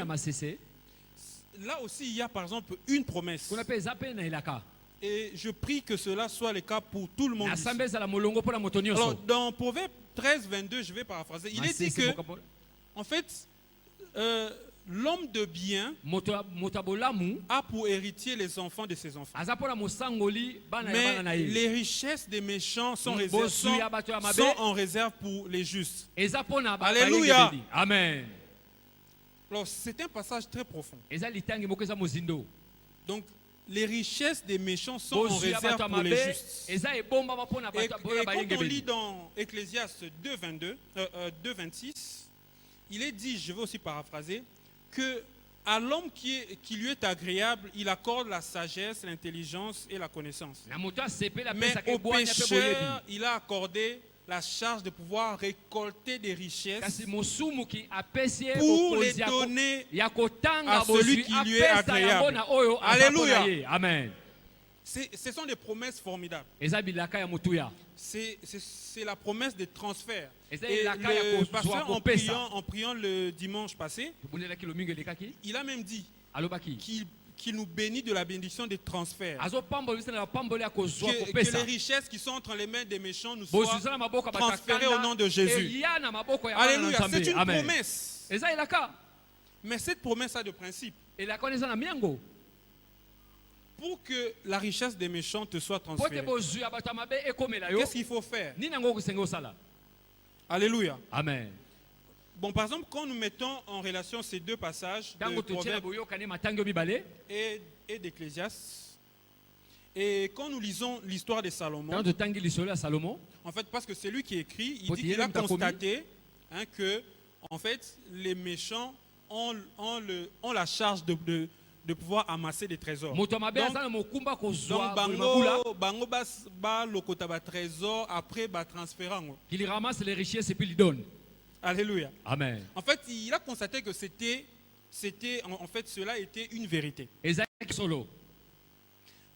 là aussi il y a par exemple une promesse. Et je prie que cela soit le cas pour tout le monde ici. Alors, dans Proverbe 13, 22, je vais paraphraser. Il est dit que, en fait, l'homme de bien a pour héritier les enfants de ses enfants. Mais les richesses des méchants sont en réserve pour les justes. Alléluia. Amen. Alors, c'est un passage très profond. Donc, les richesses des méchants sont en réserve pour les justes. Et quand on lit dans Ecclésiaste 2:26, il est dit, je vais aussi paraphraser, que à l'homme qui lui est agréable, il accorde la sagesse, l'intelligence et la connaissance. Mais au pécheur, il a accordé la charge de pouvoir récolter des richesses pour les donner à celui qui lui est agréable. Alléluia. Amen. Ce sont des promesses formidables. C'est la promesse de transfert. Et le pasteur, en priant le dimanche passé, il a même dit qu'il nous bénit de la bénédiction des transferts. Que les richesses qui sont entre les mains des méchants nous soient transférées au nom de Jésus. Alléluia, c'est une promesse. Mais cette promesse a de principe. Pour que la richesse des méchants te soit transférée, qu'est-ce qu'il faut faire? Alléluia. Amen. Bon, par exemple, quand nous mettons en relation ces deux passages de Proverbes et d'Ecclésiaste, et quand nous lisons l'histoire de Salomon, en fait, parce que c'est lui qui écrit, il dit qu'il a constaté que, en fait, les méchants ont la charge de pouvoir amasser des trésors. Donc bango ba lokota ba trésor après ba transférant. Il ramasse les richesses et puis il donne. Alléluia. Amen. En fait, il a constaté que cela était une vérité.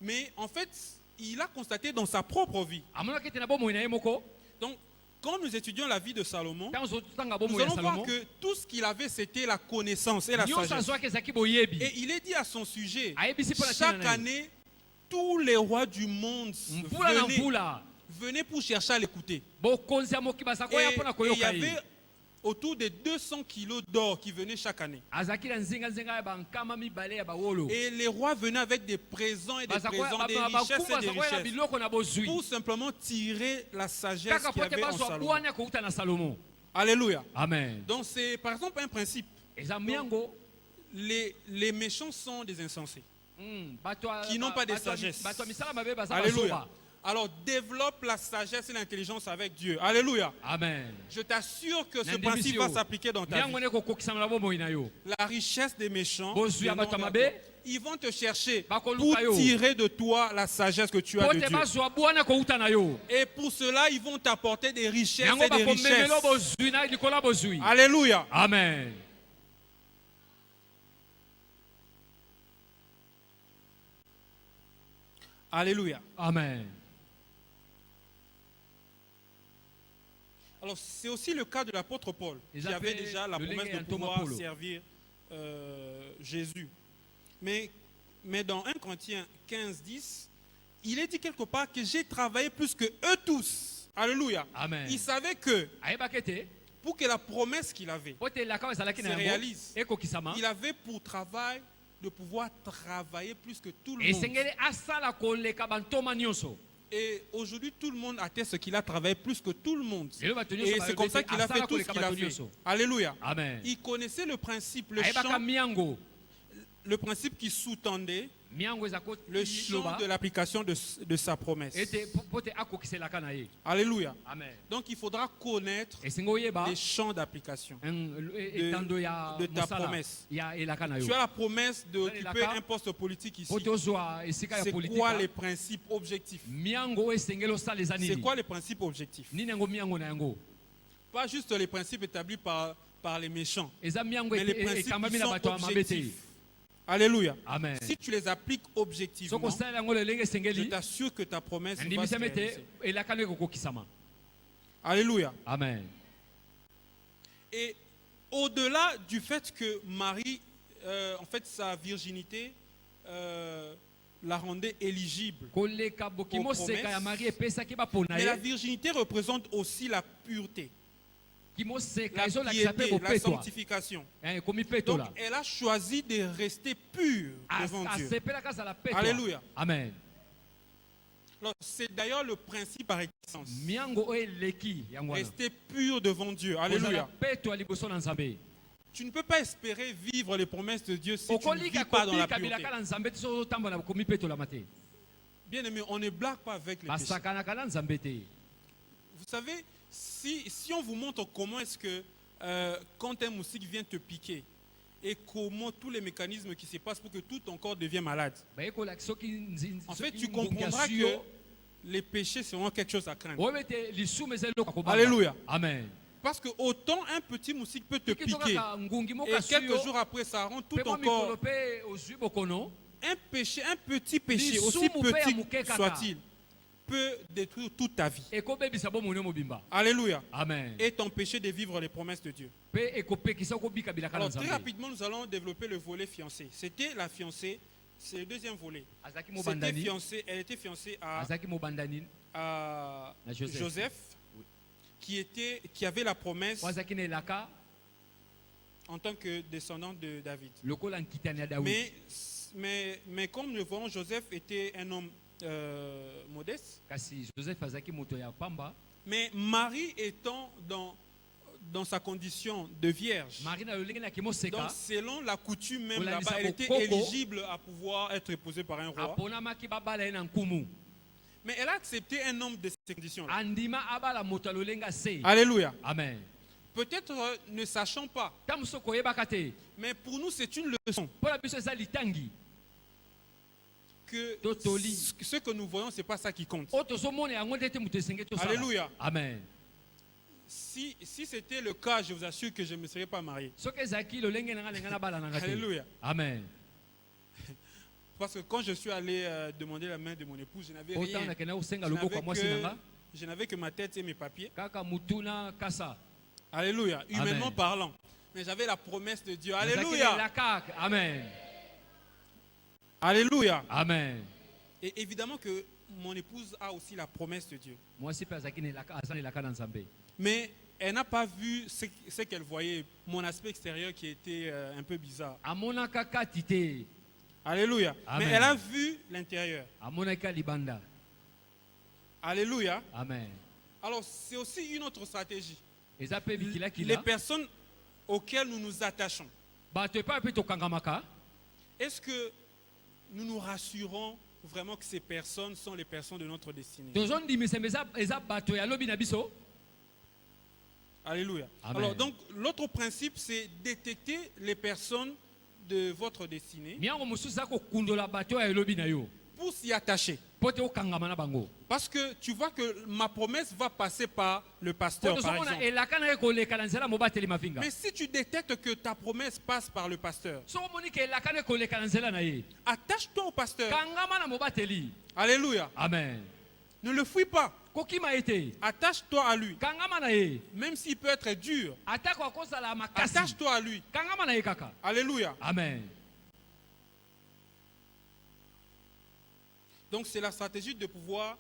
Mais en fait, il a constaté dans sa propre vie. Donc, quand nous étudions la vie de Salomon, nous allons voir que tout ce qu'il avait, c'était la connaissance et la sagesse. Et il est dit à son sujet, chaque année, tous les rois du monde venaient pour chercher à l'écouter. Et il y avait autour de 200 kilos d'or qui venaient chaque année. Et les rois venaient avec des présents et des présents, des richesses et des richesses, pour simplement tirer la sagesse qu'il y avait en Salomon. Alléluia. Amen. Donc c'est par exemple un principe. Donc, les méchants sont des insensés, qui n'ont pas de sagesse. Alléluia. Alors développe la sagesse et l'intelligence avec Dieu. Alléluia. Amen. Je t'assure que ce principe va s'appliquer dans ta vie. La richesse des méchants, ils vont te chercher pour tirer de toi la sagesse que tu as de Dieu. Et pour cela, ils vont t'apporter des richesses et des richesses. Alléluia. Amen. Alléluia. Amen. Alors, c'est aussi le cas de l'apôtre Paul, qui avait déjà la promesse de pouvoir servir Jésus. Mais dans 1 Corinthiens 15:10, il est dit quelque part que j'ai travaillé plus que eux tous. Alléluia. Amen. Il savait que pour que la promesse qu'il avait se réalise, il avait pour travail de pouvoir travailler plus que tout le monde. Et aujourd'hui, tout le monde atteste qu'il a travaillé plus que tout le monde. Et c'est comme ça qu'il a fait tout ce qu'il a fait. Alléluia. Amen. Il connaissait le principe, le principe qui sous-tendait le champ de l'application de sa promesse. Alléluia. Amen. Donc il faudra connaître les champs d'application de ta promesse. Tu as la promesse d'occuper un poste politique ici. C'est quoi les principes objectifs? C'est quoi les principes objectifs? Pas juste les principes établis par les méchants, mais les principes qui sont objectifs. Alléluia. Amen. Si tu les appliques objectivement, je t'assure que ta promesse va se réaliser. Alléluia. Amen. Et au-delà du fait que Marie, en fait, sa virginité la rendait éligible aux promesses, mais la virginité représente aussi la pureté, la piété, la sanctification. Donc elle a choisi de rester pure devant Dieu. Alléluia. Amen. C'est d'ailleurs le principe par excellence. Rester pur devant Dieu. Alléluia. Tu ne peux pas espérer vivre les promesses de Dieu si tu ne vis pas dans la pureté. Bien aimé, on ne blague pas avec les péchés. Vous savez, si on vous montre comment est-ce que quand un moustique vient te piquer et comment tous les mécanismes qui se passent pour que tout ton corps devienne malade, en fait, tu comprendras que les péchés seront quelque chose à craindre. Alléluia. Amen. Parce que autant un petit moustique peut te piquer et quelques jours après ça rend tout ton corps. Un petit péché, aussi petit soit-il, peut détruire toute ta vie. Alléluia. Amen. Et t'empêcher de vivre les promesses de Dieu. Alors très rapidement, nous allons développer le volet fiancé. C'était la fiancée, c'est le deuxième volet. Elle était fiancée à Joseph, qui avait la promesse en tant que descendant de David. Mais comme nous le voyons, Joseph était un homme modeste. Mais Marie étant dans sa condition de vierge, donc selon la coutume même là-bas, elle était éligible à pouvoir être épousée par un roi. Mais elle a accepté un homme de ces conditions-là. Alléluia. Amen. Peut-être ne sachant pas, mais pour nous c'est une leçon. Que ce que nous voyons, ce n'est pas ça qui compte. Alléluia. Amen. Si c'était le cas, je vous assure que je ne me serais pas marié. Alléluia. Amen. Parce que quand je suis allé demander la main de mon épouse, je n'avais rien. Je n'avais que ma tête et mes papiers. Alléluia. Humainement parlant. Mais j'avais la promesse de Dieu. Alléluia. Amen. Alléluia. Amen. Et évidemment que mon épouse a aussi la promesse de Dieu. Mais elle n'a pas vu ce qu'elle voyait, mon aspect extérieur qui était un peu bizarre. Alléluia. Amen. Mais elle a vu l'intérieur. Alléluia. Amen. Alors c'est aussi une autre stratégie. Les personnes auxquelles nous nous attachons. Est-ce que nous nous rassurons vraiment que ces personnes sont les personnes de notre destinée? Alléluia. Amen. Alors donc l'autre principe c'est détecter les personnes de votre destinée pour s'y attacher. Parce que tu vois que ma promesse va passer par le pasteur par exemple. Mais si tu détectes que ta promesse passe par le pasteur, attache-toi au pasteur. Alléluia. Amen. Ne le fuis pas. Attache-toi à lui. Même s'il peut être dur. Attache-toi à lui. Alléluia. Amen. Donc c'est la stratégie de pouvoir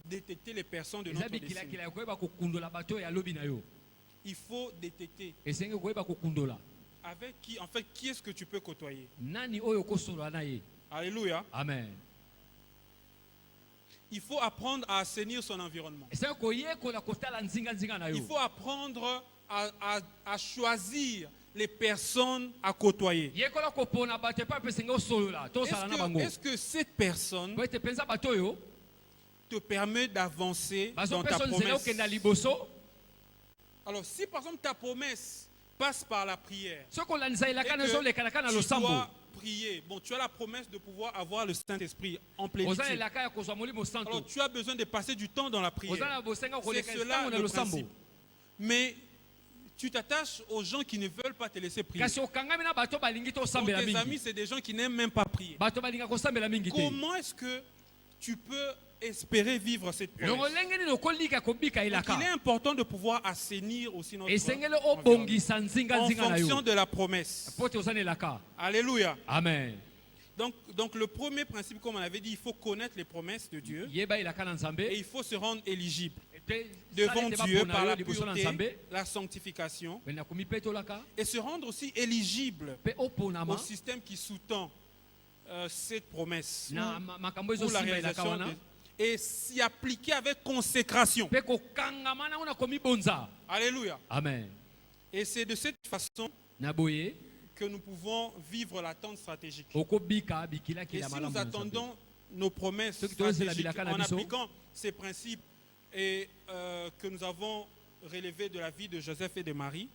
détecter les personnes de notre destinée. Il faut détecter avec qui, en fait, qui est-ce que tu peux côtoyer. Alléluia. Amen. Il faut apprendre à assainir son environnement. Il faut apprendre à choisir les personnes à côtoyer. Est-ce que cette personne te permet d'avancer dans ta promesse? Alors si par exemple ta promesse passe par la prière, et que tu dois prier, bon, tu as la promesse de pouvoir avoir le Saint-Esprit en plénitude. Alors tu as besoin de passer du temps dans la prière. C'est cela le principe. Mais tu t'attaches aux gens qui ne veulent pas te laisser prier. Donc, tes amis, c'est des gens qui n'aiment même pas prier. Comment est-ce que tu peux espérer vivre cette promesse? Donc, il est important de pouvoir assainir aussi notre environnement en fonction de la promesse. Alléluia. Amen. Donc le premier principe, comme on avait dit, il faut connaître les promesses de Dieu et il faut se rendre éligible devant Dieu par la pureté, la sanctification, et se rendre aussi éligible au système qui sous-tend cette promesse pour la réalisation et s'y appliquer avec consécration. Alléluia. Amen. Et c'est de cette façon que nous pouvons vivre l'attente stratégique. Et si nous attendons nos promesses stratégiques en appliquant ces principes et que nous avons relevés de la vie de Joseph et de Marie,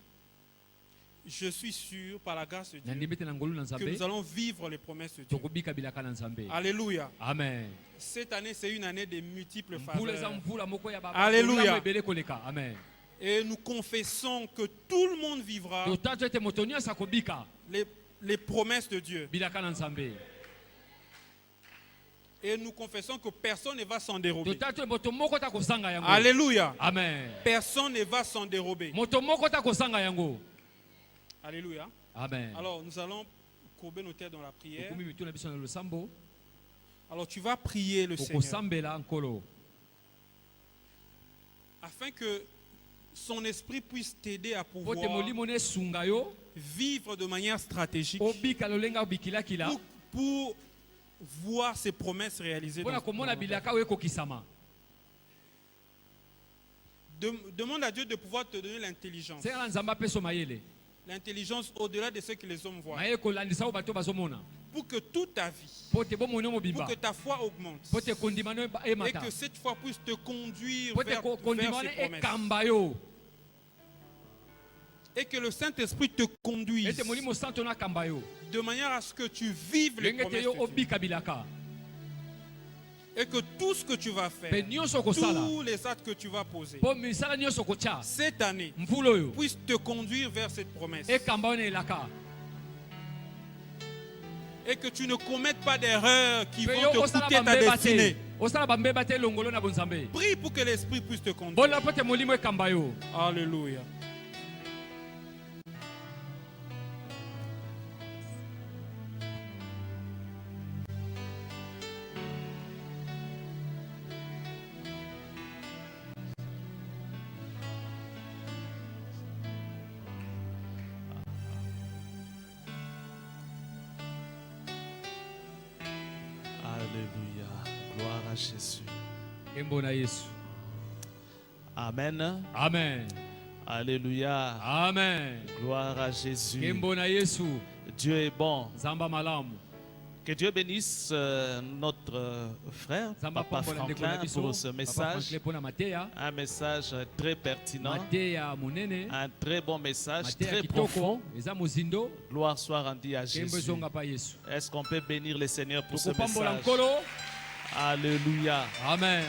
je suis sûr, par la grâce de Dieu, que nous allons vivre les promesses de Dieu. Alléluia. Amen. Cette année, c'est une année de multiples faveurs. Alléluia. Amen. Et nous confessons que tout le monde vivra les promesses de Dieu. Et nous confessons que personne ne va s'en dérober. Alléluia. Amen. Personne ne va s'en dérober. Alléluia. Amen. Alors nous allons courber nos têtes dans la prière. Alors tu vas prier le Seigneur afin que son esprit puisse t'aider à pouvoir vivre de manière stratégique pour voir ses promesses réalisées. Demande à Dieu de pouvoir te donner l'intelligence. L'intelligence au-delà de ce que les hommes voient. Pour que toute ta vie, pour que ta foi augmente, et que cette foi puisse te conduire vers ces promesses. Et que le Saint-Esprit te conduise de manière à ce que tu vives les promesses de Dieu. Et que tout ce que tu vas faire, tous les actes que tu vas poser cette année puissent te conduire vers cette promesse. Et que tu ne commettes pas d'erreurs qui vont te coûter ta destinée. Prie pour que l'Esprit puisse te conduire. Alléluia. Alléluia. Gloire à Jésus. Amen. Amen. Alléluia. Amen. Gloire à Jésus. Dieu est bon. Que Dieu bénisse notre frère, Papa Franklin, pour ce message. Un message très pertinent. Un très bon message, très profond. Gloire soit rendue à Jésus. Est-ce qu'on peut bénir le Seigneur pour ce message? Alléluia. Amen.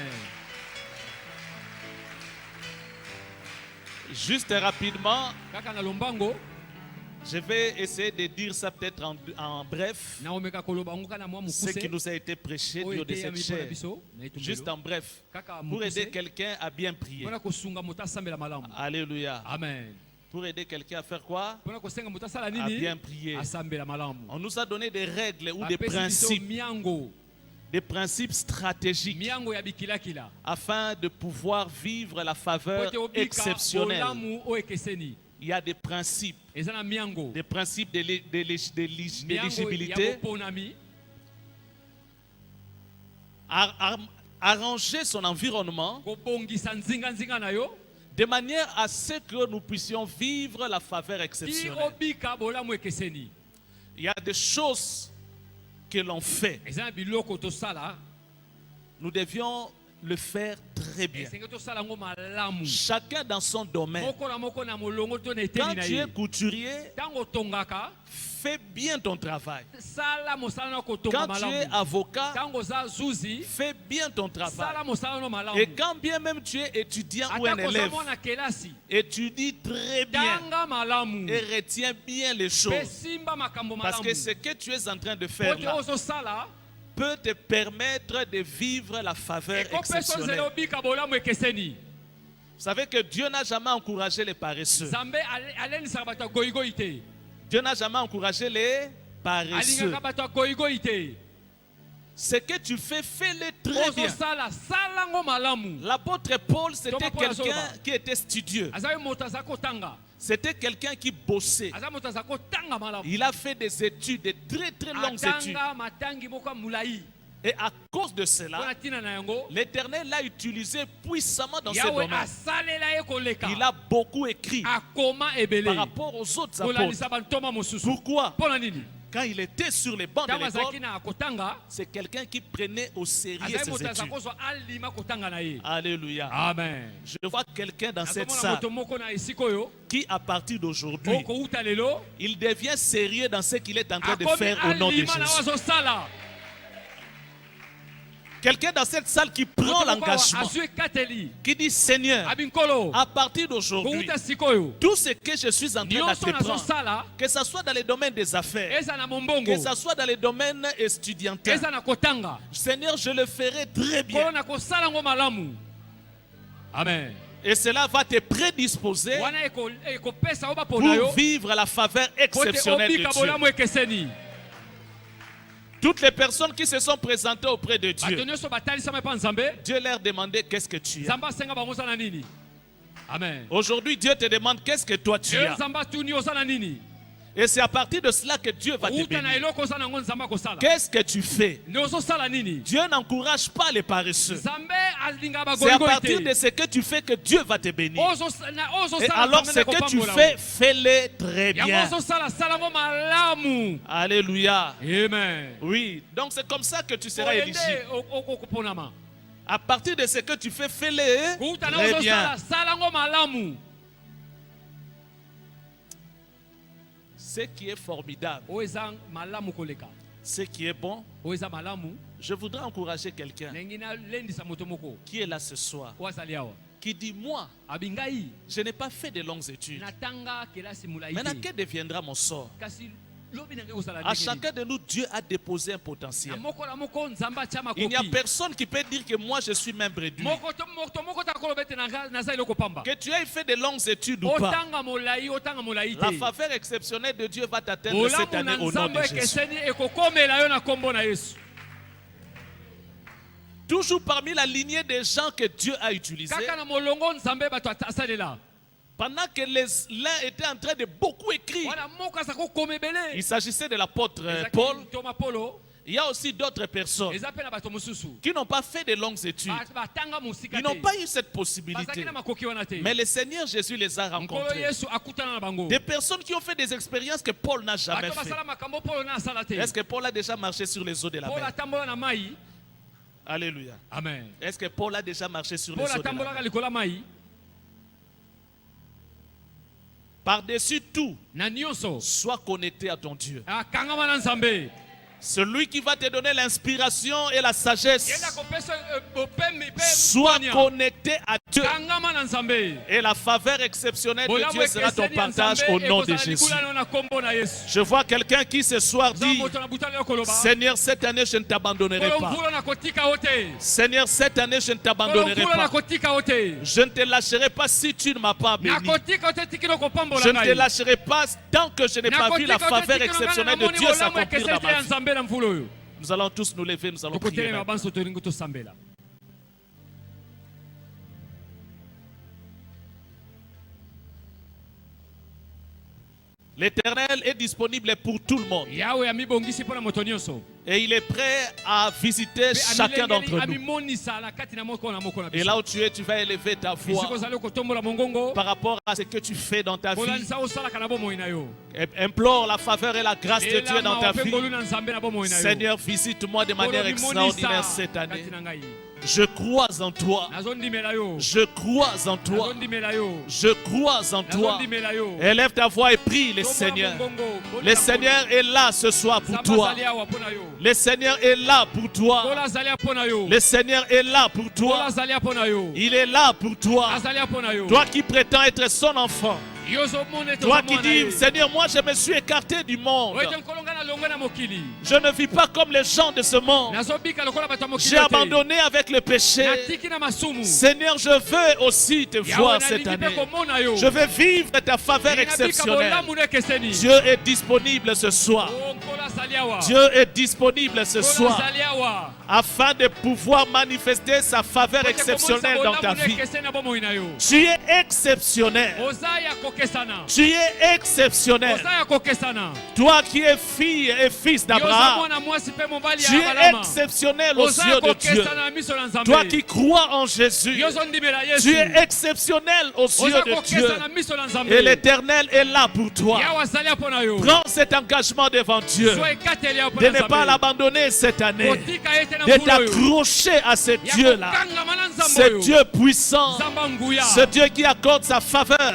Juste rapidement, je vais essayer de dire ça peut-être en bref, ce qui nous a été prêché lors de cette chaire. Juste en bref, pour aider quelqu'un à bien prier. Alléluia. Amen. Pour aider quelqu'un à faire quoi? À bien prier. On nous a donné des règles ou des principes stratégiques afin de pouvoir vivre la faveur exceptionnelle. Il y a des principes d'éligibilité. Arranger son environnement de manière à ce que nous puissions vivre la faveur exceptionnelle. Il y a des choses que l'on fait. Nous devions le faire très bien. Chacun dans son domaine. Quand tu es couturier, fais bien ton travail. Quand tu es avocat, fais bien ton travail. Et quand bien même tu es étudiant ou un élève, étudie très bien et retiens bien les choses. Parce que ce que tu es en train de faire là peut te permettre de vivre la faveur exceptionnelle. Vous savez que Dieu n'a jamais encouragé les paresseux. Dieu n'a jamais encouragé les paresseux. Ce que tu fais, fais-le très bien. L'apôtre Paul, c'était quelqu'un qui était studieux. C'était quelqu'un qui bossait. Il a fait des études, de très très longues études. Et à cause de cela, l'Éternel l'a utilisé puissamment dans ce domaine. Il a beaucoup écrit par rapport aux autres apôtres. Pourquoi? Quand il était sur les bancs de l'école, c'est quelqu'un qui prenait au sérieux ses études. Alléluia. Amen. Je vois quelqu'un dans cette salle qui, à partir d'aujourd'hui, il devient sérieux dans ce qu'il est en train de faire au nom de Jésus. Quelqu'un dans cette salle qui prend l'engagement, qui dit Seigneur, à partir d'aujourd'hui, tout ce que je suis en train d'apprendre, que ce soit dans les domaines des affaires, que ce soit dans les domaines étudiantins, Seigneur, je le ferai très bien. Amen. Et cela va te prédisposer pour vivre la faveur exceptionnelle de Dieu. Toutes les personnes qui se sont présentées auprès de Dieu, Dieu leur demandait qu'est-ce que tu as. Amen. Aujourd'hui, Dieu te demande qu'est-ce que toi tu as. Et c'est à partir de cela que Dieu va te bénir. Qu'est-ce que tu fais? Dieu n'encourage pas les paresseux. C'est à partir de ce que tu fais que Dieu va te bénir. Et alors ce que tu fais, fais-le très bien. Alléluia. Amen. Oui, donc c'est comme ça que tu seras éligible. À partir de ce que tu fais, fais-le très bien. Ce qui est formidable, ce qui est bon, je voudrais encourager quelqu'un qui est là ce soir, qui dit moi, je n'ai pas fait de longues études. Maintenant, que deviendra mon sort? À chacun de nous, Dieu a déposé un potentiel. Il n'y a personne qui peut dire que moi je suis même réduit. Que tu aies fait de longues études ou pas, la faveur exceptionnelle de Dieu va t'atteindre cette année au nom de Jésus. Toujours parmi la lignée des gens que Dieu a utilisés, pendant que l'un était en train de beaucoup écrire, il s'agissait de l'apôtre Paul. Il y a aussi d'autres personnes qui n'ont pas fait de longues études. Ils n'ont pas eu cette possibilité. Mais le Seigneur Jésus les a rencontrés. Des personnes qui ont fait des expériences que Paul n'a jamais fait. Est-ce que Paul a déjà marché sur les eaux de la mer? Alléluia. Amen. Est-ce que Paul a déjà marché sur les eaux de la mer? Par-dessus tout, sois connecté à ton Dieu. Celui qui va te donner l'inspiration et la sagesse, sois connecté à Dieu. Et la faveur exceptionnelle de Dieu sera ton partage au nom de Jésus. Je vois quelqu'un qui ce soir dit, Seigneur, cette année je ne t'abandonnerai pas. Seigneur, cette année je ne t'abandonnerai pas. Je ne te lâcherai pas si tu ne m'as pas béni. Je ne te lâcherai pas tant que je n'ai pas vu la faveur exceptionnelle de Dieu s'accomplir dans ma vie. Nous allons tous nous lever, nous allons prier. L'Éternel est disponible pour tout le monde. Et il est prêt à visiter chacun d'entre nous. Et là où tu es, tu vas élever ta voix par rapport à ce que tu fais dans ta vie. Implore la faveur et la grâce de Dieu dans ta vie. Seigneur, visite-moi de manière extraordinaire cette année. Je crois en toi. Je crois en toi. Je crois en toi. Élève ta voix et prie le Seigneur. Le Seigneur est là ce soir pour toi. Le Seigneur est là pour toi. Le Seigneur est là pour toi. Il est là pour toi. Toi qui prétends être son enfant. Toi qui dis, Seigneur, moi je me suis écarté du monde. Je ne vis pas comme les gens de ce monde. J'ai abandonné avec le péché. Seigneur, je veux aussi te voir cette année. Je veux vivre ta faveur exceptionnelle. Dieu est disponible ce soir. Dieu est disponible ce soir afin de pouvoir manifester sa faveur exceptionnelle dans ta vie. Tu es exceptionnel. Tu es exceptionnel. Toi qui es fille et fils d'Abraham, tu es exceptionnel aux yeux de Dieu. Toi qui crois en Jésus, tu es exceptionnel aux yeux de Dieu. Et l'Éternel est là pour toi. Prends cet engagement devant Dieu de ne pas l'abandonner cette année, de t'accrocher à ce Dieu-là, ce Dieu puissant, ce Dieu qui accorde sa faveur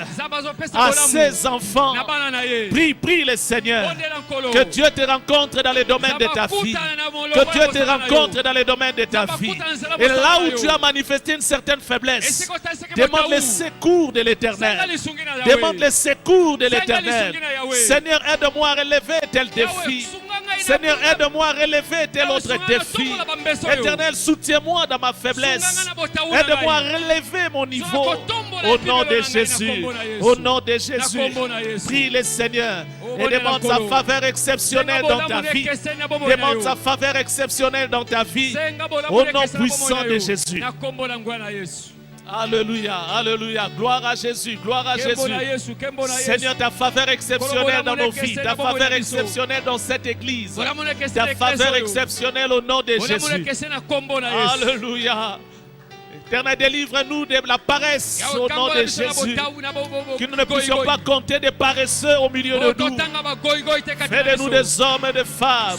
à ses enfants. Prie le Seigneur, que Dieu te rencontre dans les domaines de ta vie, que Dieu te rencontre dans les domaines de ta vie. Et là où tu as manifesté une certaine faiblesse, demande le secours de l'Éternel. Demande le secours de l'Éternel. Seigneur, aide-moi à relever tel défi. Seigneur, aide-moi à relever tel autre défi. Éternel, soutiens-moi dans ma faiblesse. Aide-moi à relever mon niveau. Au nom de Jésus. Au nom de Jésus. Prie le Seigneur et demande sa faveur exceptionnelle dans ta vie. Demande sa faveur exceptionnelle dans ta vie. Au nom puissant de Jésus. Alléluia, alléluia, gloire à Jésus, gloire à Jésus. Seigneur, ta faveur exceptionnelle dans nos vies, ta faveur exceptionnelle dans cette église, ta faveur exceptionnelle au nom de Jésus. Alléluia. Éternel, délivre-nous de la paresse au nom de Jésus. Que nous ne puissions pas compter des paresseux au milieu de nous. Fais de nous des hommes et des femmes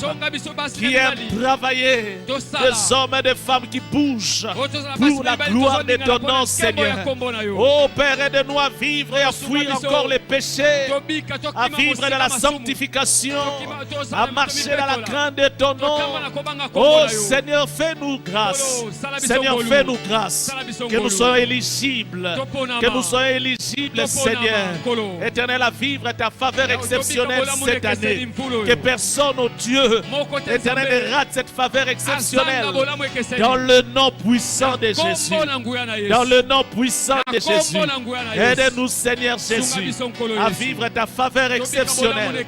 qui aiment travailler, des hommes et des femmes qui bougent pour la gloire de ton nom, Seigneur. Oh Père, aide-nous à vivre et à fuir encore les péchés, à vivre dans la sanctification, à marcher dans la crainte de ton nom. Oh Seigneur, fais-nous grâce. Seigneur, fais-nous grâce. Que nous soyons éligibles. Que nous soyons éligibles, Seigneur. Éternel, à vivre ta faveur exceptionnelle cette année. Que personne, oh Dieu, Éternel, ne rate cette faveur exceptionnelle. Dans le nom puissant de Jésus. Dans le nom puissant de Jésus. Aide-nous, Seigneur Jésus, à vivre ta faveur exceptionnelle.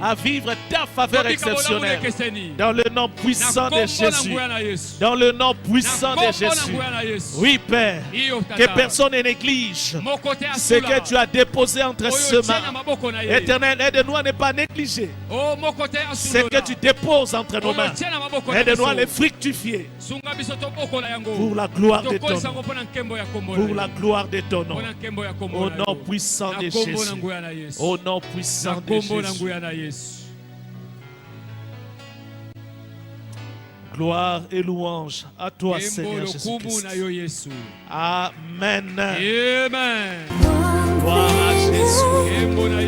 À vivre ta faveur exceptionnelle. Dans le nom puissant de Jésus. Dans le nom puissant de Jésus. Oui, Père, que personne ne néglige ce que tu as déposé entre ses mains. Éternel, aide-nous à ne pas négliger ce que tu déposes entre nos mains. Aide-nous à les fructifier pour la gloire de ton nom. Pour la gloire de ton nom. Au nom puissant de Jésus. Au nom puissant de Jésus. Gloire et louange à toi, Seigneur Jésus-Christ. Amen. Amen. Gloire à Jésus.